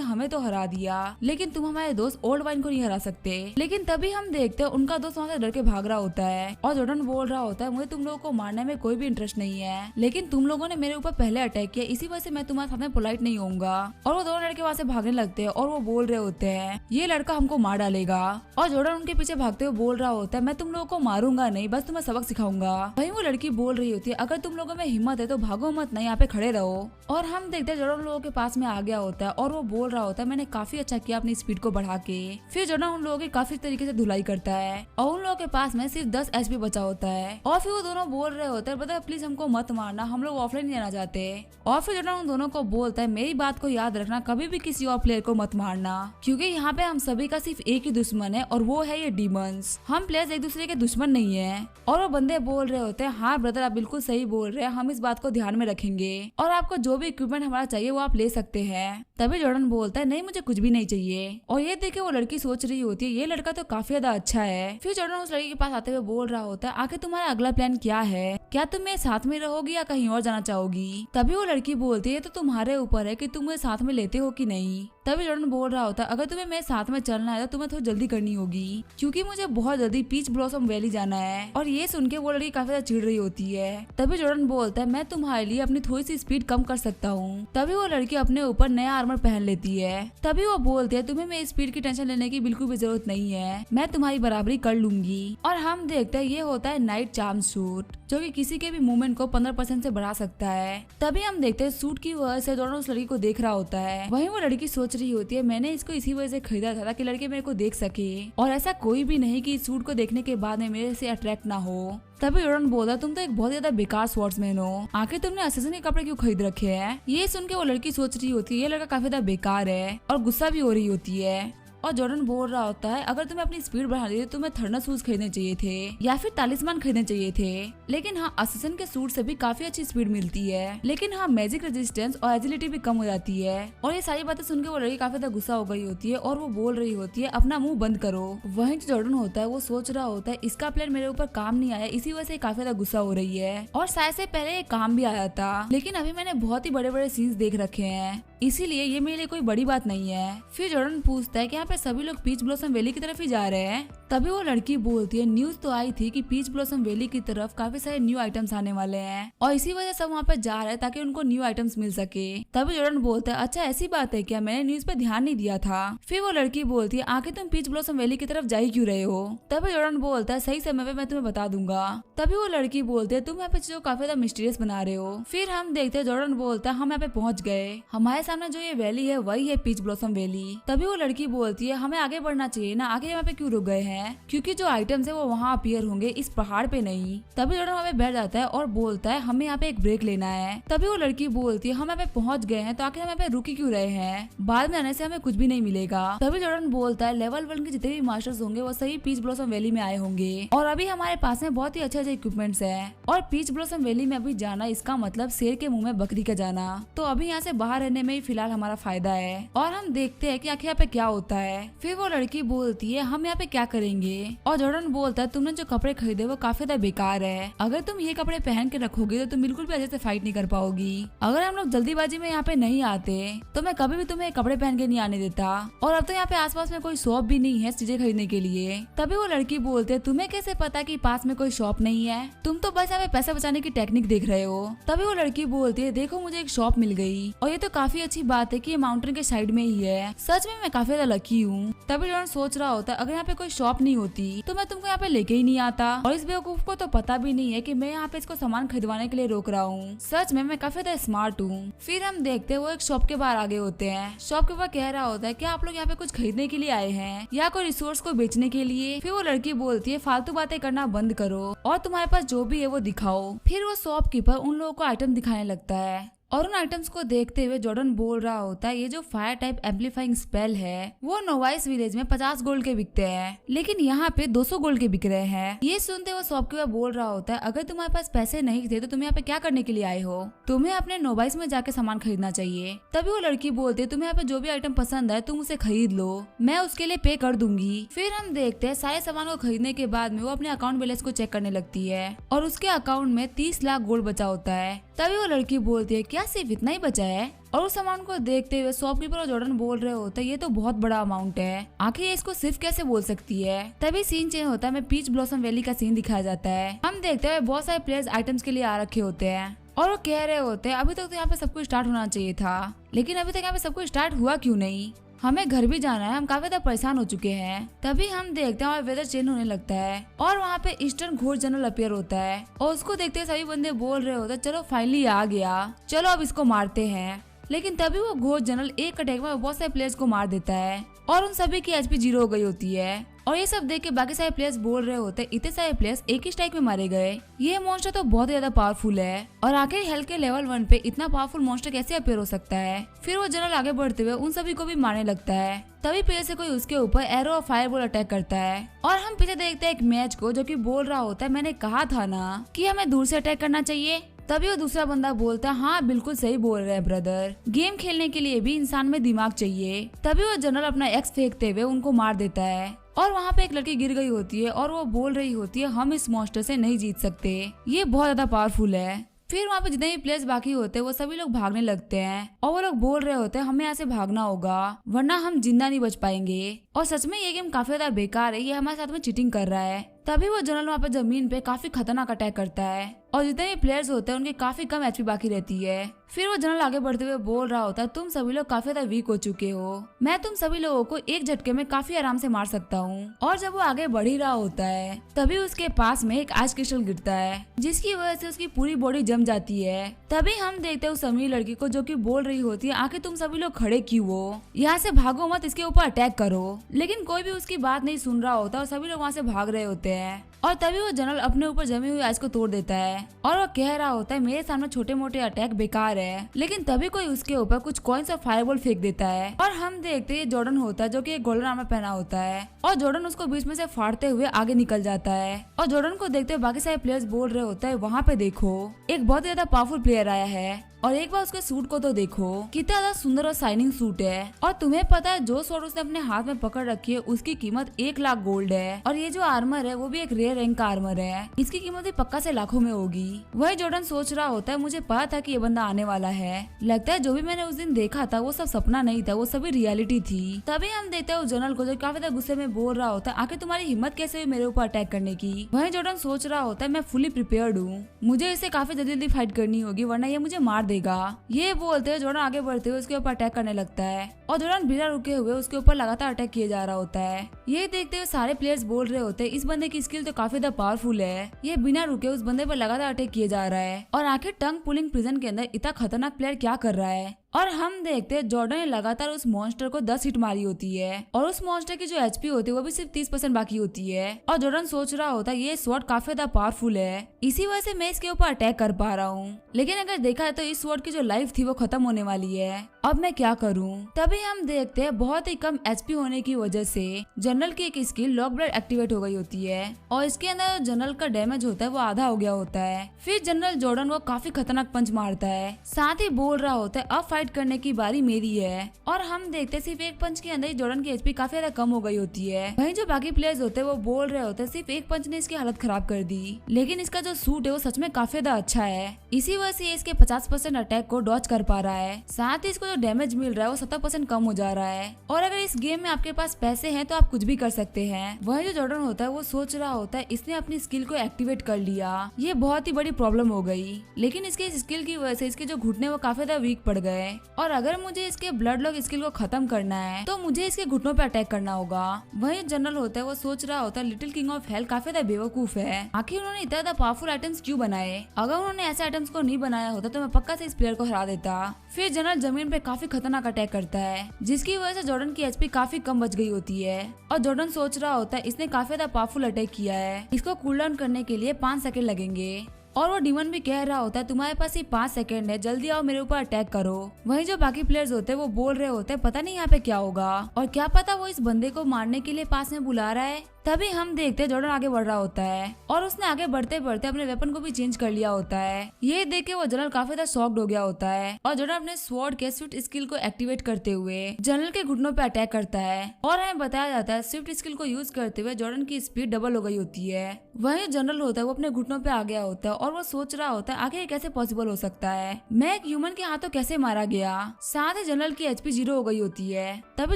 हमें तो हरा दिया लेकिन तुम हमारे दोस्त ओल्ड वाइन को नहीं हरा सकते। लेकिन तभी हम देखते हैं उनका दोस्त वहाँ से डर के भाग रहा होता है और जॉर्डन बोल रहा होता है मुझे तुम लोगों को मारने में कोई भी इंटरेस्ट नहीं है, लेकिन तुम लोगों ने मेरे ऊपर पहले अटैक किया, इसी वजह से मैं तुम्हारे साथ में पोलाइट नहीं होऊंगा। और वो दोनों लड़के वहाँ से भागने लगते हैं और वो बोल रहे होते हैं ये लड़का हमको मार डालेगा और जॉर्डन उनके पीछे भागते हुए बोल रहा होता है मैं तुम लोगों को मारूंगा नहीं, बस तुम्हें सबक सिखाऊंगा। वहीं वो लड़की बोल रही होती है अगर तुम लोगों में हिम्मत है तो भागो मत, नहीं यहाँ पे खड़े रहो। और हम देखते हैं जॉर्डन लोगों के पास में आ गया होता है और वो बोल रहा होता है मैंने काफी अच्छा किया अपनी स्पीड को बढ़ा के। फिर जॉर्डन उन लोगों की काफी तरीके से धुलाई करता है और उन लोगों के पास में सिर्फ 10 HP बचा होता है। और फिर वो दोनों बोल रहे होते हैं बता प्लीज हमको मत मारना, हम लोग ऑफलाइन नहीं जाना चाहते। और फिर जॉर्डन उन दोनों को बोलता है मेरी बात को याद रखना, कभी भी किसी और प्लेयर को मत मारना, क्योंकि यहाँ पे हम सभी का सिर्फ एक ही दुश्मन है और वो है ये डीमंस, हम प्लेयर्स एक दूसरे के दुश्मन नहीं है। और वो बंदे बोल रहे होते हैं हाँ ब्रदर आप बिल्कुल सही बोल रहे हैं, हम इस बात को ध्यान में रखेंगे और आपको जो भी इक्विपमेंट हमारा चाहिए वो आप ले सकते हैं। तभी जॉर्डन बोलता है नहीं मुझे कुछ भी नहीं चाहिए। और ये देखे वो लड़की सोच रही होती है ये लड़का तो काफी ज्यादा अच्छा है। फिर जॉर्डन उस लड़की के पास आते हुए बोल रहा होता है आखिर तुम्हारा अगला प्लान क्या है, क्या तुम मेरे साथ में रहोगी या कहीं और जाना चाहोगी। तभी वो लड़की बोलती है तो तुम्हारे ऊपर है कि तुम मुझे साथ में लेते हो कि नहीं। तभी जॉर्डन बोल रहा होता है अगर तुम्हें मेरे साथ में चलना है तो तुम्हें थोड़ी जल्दी करनी होगी, क्योंकि मुझे बहुत जल्दी पीच ब्लॉसम वैली जाना है। और ये सुन के वो लड़की काफी ज्यादा चिढ़ रही होती है। तभी जॉर्डन बोलता है मैं तुम्हारे लिए अपनी थोड़ी सी स्पीड कम कर सकता हूँ। तभी वो लड़की अपने ऊपर नया आर्मर पहन लेती है। तभी वो बोलती है तुम्हें मेरी स्पीड की टेंशन लेने की बिल्कुल भी जरूरत नहीं है, मैं तुम्हारी बराबरी कर लूंगी। और हम देखते हैं ये होता है नाइट चार्म सूट, जो कि किसी के भी मूवमेंट को 15% से बढ़ा सकता है। तभी हम देखते हैं सूट की वजह से जॉर्डन उस लड़की को देख रहा होता है। वहीं वो लड़की सोच रही होती है मैंने इसको इसी वजह से खरीदा था ताकि लड़के मेरे को देख सके, और ऐसा कोई भी नहीं कि इस सूट को देखने के बाद में मेरे से अट्रैक्ट ना हो। तभी जॉर्डन बोला तुम तो एक बहुत ज्यादा बेकार स्वॉर्ड्समैन हो, आखिर तुमने असैसिन के कपड़े क्यों खरीद रखे हैं। ये सुन के वो लड़की सोच रही होती है ये लड़का काफी ज्यादा बेकार है और गुस्सा भी हो रही होती है। और जॉर्डन बोल रहा होता है अगर तुम्हें अपनी स्पीड बढ़ानी थी तो तुम्हें थर्नर शूज खरीदने चाहिए थे या फिर तालिस्मान खरीदने चाहिए थे, लेकिन हाँ असैसिन के सूट से भी काफी अच्छी स्पीड मिलती है, लेकिन हाँ मैजिक रेजिस्टेंस और एजिलिटी भी कम हो जाती है। और ये सारी बातें सुनकर वो लड़की काफी ज्यादा गुस्सा हो गई होती है और वो बोल रही होती है अपना मुंह बंद करो। वहीं जो जॉर्डन होता है वो सोच रहा होता है इसका प्लान मेरे ऊपर काम नहीं आया, इसी वजह से काफी ज्यादा गुस्सा हो रही है और शायद से पहले ये काम भी आया था, लेकिन अभी मैंने बहुत ही बड़े बड़े सीन्स देख रखे हैं, इसीलिए ये मेरे लिए कोई बड़ी बात नहीं है। फिर जॉर्डन पूछता है कि यहाँ पे सभी लोग पीच ब्लॉसम वैली की तरफ ही जा रहे हैं। तभी वो लड़की बोलती है न्यूज तो आई थी कि पीच ब्लॉसम वैली की तरफ काफी सारे न्यू आइटम्स आने वाले हैं और इसी वजह से वहाँ पे जा रहे हैं ताकि उनको न्यू आइटम्स मिल सके। तभी जॉर्डन बोलता है अच्छा ऐसी बात है क्या, मैंने न्यूज पे ध्यान नहीं दिया था। फिर वो लड़की बोलती है आखिर तुम पीच ब्लॉसम वैली की तरफ जा ही क्यों रहे हो। तभी जॉर्डन बोलता है सही समय पे मैं तुम्हें बता दूंगा। तभी वो लड़की बोलती है तुम यहाँ पे चीजों को काफी ज्यादा मिस्टीरियस बना रहे हो। फिर हम देखते हैं जॉर्डन बोलता है हम यहाँ पे पहुंच गए, हमारे सामने जो ये वैली है वही है पीच ब्लॉसम वैली। तभी वो लड़की बोलती है हमें आगे बढ़ना चाहिए ना, आगे यहाँ पे क्यों रुक गए हैं, क्योंकि जो आइटम्स है वो वहाँ अपीयर होंगे इस पहाड़ पे नहीं। तभी जॉर्डन वहाँ पे बैठ जाता है और बोलता है हमें यहाँ पे एक ब्रेक लेना है। तभी वो लड़की बोलती है हम यहाँ पे पहुंच गए हैं तो आखिर हम यहाँ पे रुकी क्यों रहे हैं, बाद में आने से हमें कुछ भी नहीं मिलेगा। तभी जॉर्डन बोलता है लेवल 1 के जितने भी मास्टर्स होंगे वो सही पीच ब्लॉसम वैली में आए होंगे और अभी हमारे पास में बहुत ही अच्छे अच्छे इक्विपमेंट्स है और पीच ब्लॉसम वैली में अभी जाना इसका मतलब शेर के मुंह में बकरी का जाना, तो अभी यहाँ से बाहर रहने में ही फिलहाल हमारा फायदा है। और हम देखते हैं कि आखिर यहाँ पे क्या होता है। फिर वो लड़की बोलती है हम यहाँ पे क्या करेंगे, लेंगे। और जॉर्डन बोलता है तुमने जो कपड़े खरीदे वो काफी ज्यादा बेकार है, अगर तुम ये कपड़े पहन के रखोगे तो तुम बिल्कुल भी अच्छे से फाइट नहीं कर पाओगी। अगर हम लोग जल्दीबाजी में यहाँ पे नहीं आते तो मैं कभी भी तुम्हें कपड़े पहन के नहीं आने देता, और अब तो यहाँ पे आसपास में कोई शॉप भी नहीं है चीजें खरीदने के लिए। तभी वो लड़की बोलते है तुम्हें कैसे पता कि पास में कोई शॉप नहीं है, तुम तो बस यहाँ पे पैसा बचाने की टेक्निक देख रहे हो। तभी वो लड़की बोलती है देखो मुझे एक शॉप मिल गई, और ये तो काफी अच्छी बात है कि ये माउंटेन के साइड में ही है, सच में मैं काफी ज्यादा लकी हूँ। तभी जॉर्डन सोच रहा होता है अगर यहाँ पे कोई शॉप नहीं होती तो मैं तुमको यहाँ पे लेके ही नहीं आता, और इस बेवकूफ को तो पता भी नहीं है कि मैं यहाँ पे इसको सामान खरीदवाने के लिए रोक रहा हूँ। सच में मैं काफी ज्यादा स्मार्ट हूँ। फिर हम देखते हैं वो एक शॉप के बाहर आगे होते हैं। शॉप के ऊपर कह रहा होता है क्या आप लोग यहाँ पे कुछ खरीदने के लिए आए हैं या कोई रिसोर्स को बेचने के लिए। फिर वो लड़की बोलती है फालतू बातें करना बंद करो और तुम्हारे पास जो भी है वो दिखाओ। फिर वो शॉपकीपर उन लोगों को आइटम दिखाने लगता है, और उन आइटम्स को देखते हुए जॉर्डन बोल रहा होता है ये जो फायर टाइप एम्पलीफाइंग स्पेल है वो नोवाइस विलेज में 50 गोल्ड के बिकते हैं, लेकिन यहाँ पे 200 गोल्ड के बिक रहे हैं। ये सुनते वो शॉपकीपर बोल रहा होता है अगर तुम्हारे पास पैसे नहीं थे तो तुम यहाँ पे क्या करने के लिए आए हो, तुम्हें अपने नोवाइस में जाके सामान खरीदना चाहिए। तभी वो लड़की बोलती है तुम्हें यहाँ पे जो भी आइटम पसंद है तुम उसे खरीद लो, मैं उसके लिए पे कर दूंगी। फिर हम देखते हैं सारे सामान को खरीदने के बाद में वो अपने अकाउंट बैलेंस को चेक करने लगती है, और उसके अकाउंट में 30 लाख गोल्ड बचा होता है। तभी वो लड़की बोलती है क्या सिर्फ इतना ही बचा है, और उस अमाउंट को देखते हुए शॉपकीपर और जॉर्डन बोल रहे होते हैं ये तो बहुत बड़ा अमाउंट है, आखिर ये इसको सिर्फ कैसे बोल सकती है। तभी सीन चेंज होता है, में पीच ब्लॉसम वैली का सीन दिखाया जाता है। हम देखते हैं बहुत सारे प्लेयर्स आइटम्स के लिए आ रखे होते हैं, और वो कह रहे होते हैं अभी तक तो यहाँ पे सब कुछ स्टार्ट होना चाहिए था, लेकिन अभी तक यहाँ पे सब कुछ स्टार्ट हुआ क्यों नहीं, हमें घर भी जाना है, हम काफी ज्यादा परेशान हो चुके हैं। तभी हम देखते हैं और वेदर चेंज होने लगता है, और वहाँ पे ईस्टर्न घोर जनरल अपीयर होता है, और उसको देखते हुए सभी बंदे बोल रहे होते हैं चलो फाइनली आ गया, चलो अब इसको मारते हैं। लेकिन तभी वो घोर जनरल एक अटैक में बहुत सारे प्लेयर्स को मार देता है, और उन सभी की एचपी 0 हो गई होती है। और ये सब देख के बाकी सारे प्लेयर्स बोल रहे होते हैं इतने सारे प्लेयर्स एक ही स्ट्राइक में मारे गए, ये मॉन्स्टर तो बहुत ज्यादा पावरफुल है, और आखिर हेल्थ के लेवल 1 पे इतना पावरफुल मॉन्स्टर कैसे अपीयर हो सकता है। फिर वो जनरल आगे बढ़ते हुए उन सभी को भी मारने लगता है। तभी पीछे से कोई उसके ऊपर एरो और फायरबॉल अटैक करता है, और हम पीछे देखते हैं एक मैच को जो कि बोल रहा होता है मैंने कहा था ना कि हमें दूर से अटैक करना चाहिए। तभी वो दूसरा बंदा बोलता है हाँ बिल्कुल सही बोल रहे हैं ब्रदर, गेम खेलने के लिए भी इंसान में दिमाग चाहिए। तभी वो जनरल अपना एक्स फेंकते हुए उनको मार देता है, और वहाँ पे एक लड़की गिर गई होती है, और वो बोल रही होती है हम इस मॉन्स्टर से नहीं जीत सकते, ये बहुत ज्यादा पावरफुल है। फिर वहाँ पे जितने भी प्लेयर्स बाकी होते हैं वो सभी लोग भागने लगते हैं, और वो लोग बोल रहे होते हैं हमें यहाँ से भागना होगा वरना हम जिंदा नहीं बच पाएंगे, और सच में ये गेम काफी ज्यादा बेकार है, ये हमारे साथ में चीटिंग कर रहा है। तभी वो जनरल वहाँ पे जमीन पे काफी खतरनाक अटैक करता है, और जितने भी प्लेयर्स होते हैं उनके काफी कम एचपी बाकी रहती है। फिर वो जनरल आगे बढ़ते हुए बोल रहा होता है तुम सभी लोग काफी ज्यादा वीक हो चुके हो, मैं तुम सभी लोगों को एक झटके में काफी आराम से मार सकता हूँ। और जब वो आगे बढ़ ही रहा होता है तभी उसके पास में एक आइस क्रिस्टल गिरता है, जिसकी वजह से उसकी पूरी बॉडी जम जाती है। तभी हम देखते हैं उस अमीर लड़की को जो कि बोल रही होती है आखिर तुम सभी लोग खड़े क्यों हो, यहाँ से भागो मत, इसके ऊपर अटैक करो। लेकिन कोई भी उसकी बात नहीं सुन रहा होता और सभी लोग वहाँ से भाग रहे होते हैं। और तभी वो जनरल अपने ऊपर जमी हुई आइस को तोड़ देता है, और वो कह रहा होता है मेरे सामने छोटे मोटे अटैक बेकार है। लेकिन तभी कोई उसके ऊपर कुछ कॉइन्स और फायरबॉल फेंक देता है, और हम देखते हैं जॉर्डन होता है जो कि एक गोल्डन आर्मर पहना होता है, और जॉर्डन उसको बीच में से फाड़ते हुए आगे निकल जाता है। और जॉर्डन को देखते हुए बाकी सारे प्लेयर्स बोल रहे होते हैं वहाँ पे देखो एक बहुत ज्यादा पावरफुल प्लेयर आया है, और एक बार उसके सूट को तो देखो कितना ज्यादा सुंदर और शाइनिंग सूट है। और तुम्हें पता है जो स्वॉर्ड उसने अपने हाथ में पकड़ रखी है उसकी कीमत 1 लाख गोल्ड है, और ये जो आर्मर है वो भी एक रेयर रैंक का आर्मर है, इसकी कीमत भी पक्का से लाखों में होगी। वही जॉर्डन सोच रहा होता है मुझे पता था कि ये बंदा आने वाला है, लगता है जो भी मैंने उस दिन देखा था वो सब सपना नहीं था, वो सभी रियलिटी थी। तभी हम देखते हैं उस जनरल को जो काफी ज्यादा गुस्से में बोल रहा होता है आखिर तुम्हारी हिम्मत कैसे हुई मेरे ऊपर अटैक करने की। वही जॉर्डन सोच रहा होता है मैं फुली प्रिपेयर्ड हूँ, मुझे इसे काफी जल्दी फाइट करनी होगी वरना ये मुझे मार देगा। ये बोलते हुए जॉर्डन आगे बढ़ते हुए उसके ऊपर अटैक करने लगता है, और जॉर्डन बिना रुके हुए उसके ऊपर लगातार अटैक किए जा रहा होता है। ये देखते हुए सारे प्लेयर्स बोल रहे होते हैं इस बंदे की स्किल तो काफी ज्यादा पावरफुल है, ये बिना रुके उस बंदे पर लगातार अटैक किए जा रहा है, और आखिर टंग पुलिंग प्रिजन के अंदर इतना खतरनाक प्लेयर क्या कर रहा है। और हम देखते हैं जॉर्डन ने लगातार उस मॉन्स्टर को 10 हिट मारी होती है, और उस मॉन्स्टर की जो एचपी होती है वो भी सिर्फ 30% बाकी होती है, और जॉर्डन सोच रहा होता है ये स्वॉर्ड काफी ज्यादा पावरफुल है, इसी वजह से मैं इसके ऊपर अटैक कर पा रहा हूँ। लेकिन अगर देखा है तो इस स्वॉर्ड की जो लाइफ थी वो खत्म होने वाली है। अब मैं क्या करूं? तभी हम देखते हैं बहुत ही कम एचपी होने की वजह से जनरल की एक स्किल लॉक ब्लड एक्टिवेट हो गई होती है और इसके अंदर जनरल का डैमेज होता है वो आधा हो गया होता है। फिर जनरल जॉर्डन को काफी खतरनाक पंच मारता है, साथ ही बोल रहा होता है अब फाइट करने की बारी मेरी है। और हम देखते हैं सिर्फ एक पंच के अंदर ही जॉर्डन की एचपी काफी ज्यादा कम हो गई होती है। वहीं जो बाकी प्लेयर्स होते हैं वो बोल रहे होते हैं सिर्फ एक पंच ने इसकी हालत खराब कर दी, लेकिन इसका जो सूट है वो सच में काफी ज्यादा अच्छा है। इसी वजह से इसके 50% अटैक को डॉज कर पा रहा है, साथ ही इसको जो डैमेज मिल रहा है वो 70% कम हो जा रहा है। और अगर इस गेम में आपके पास पैसे हैं तो आप कुछ भी कर सकते हैं। वहीं जो जॉर्डन होता है वो सोच रहा होता है इसने अपनी स्किल को एक्टिवेट कर लिया, ये बहुत ही बड़ी प्रॉब्लम हो गई। लेकिन इसके इस स्किल की वजह से इसके जो घुटने वो काफी ज्यादा वीक पड़ गए और अगर मुझे इसके ब्लड लॉक स्किल को खत्म करना है तो मुझे इसके घुटनों पे अटैक करना होगा। वहीं जनरल होता है वो सोच रहा होता है लिटिल किंग ऑफ हेल काफी ज्यादा बेवकूफ है, आखिर उन्होंने इतना ज्यादा पावरफुल आइटम्स क्यों बनाए? अगर उन्होंने ऐसे आइटम्स को नहीं बनाया होता तो मैं पक्का से इस प्लेयर को हरा देता। फिर जनरल जमीन पे काफी खतरनाक अटैक करता है जिसकी वजह से जॉर्डन की एचपी काफी कम बच गई होती है और जॉर्डन सोच रहा होता है इसने काफी ज्यादा पावरफुल अटैक किया है, इसको कूल डाउन करने के लिए 5 सेकंड लगेंगे। और वो डीमन भी कह रहा होता है तुम्हारे पास ही 5 सेकंड है, जल्दी आओ मेरे ऊपर अटैक करो। वहीं जो बाकी प्लेयर्स होते हैं वो बोल रहे होते हैं पता नहीं यहाँ पे क्या होगा और क्या पता वो इस बंदे को मारने के लिए पास में बुला रहा है। तभी हम देखते हैं जॉर्डन आगे बढ़ रहा होता है और उसने आगे बढ़ते बढ़ते अपने वेपन को भी चेंज कर लिया होता है। ये देख के वो जनरल काफी ज्यादा शॉक्ड हो गया होता है और जॉर्डन अपने स्वॉर्ड के स्विफ्ट स्किल को एक्टिवेट करते हुए जनरल के घुटनों पे अटैक करता है और हमें बताया जाता है स्विफ्ट स्किल को यूज करते हुए जॉर्डन की स्पीड डबल हो गई होती है। वहीं जनरल होता है वो अपने घुटनों पे आ गया होता है और वो सोच रहा होता है आखिर कैसे पॉसिबल हो सकता है, मैं एक ह्यूमन के हाथों कैसे मारा गया। साथ ही जनरल की एचपी 0 हो गई होती है। तभी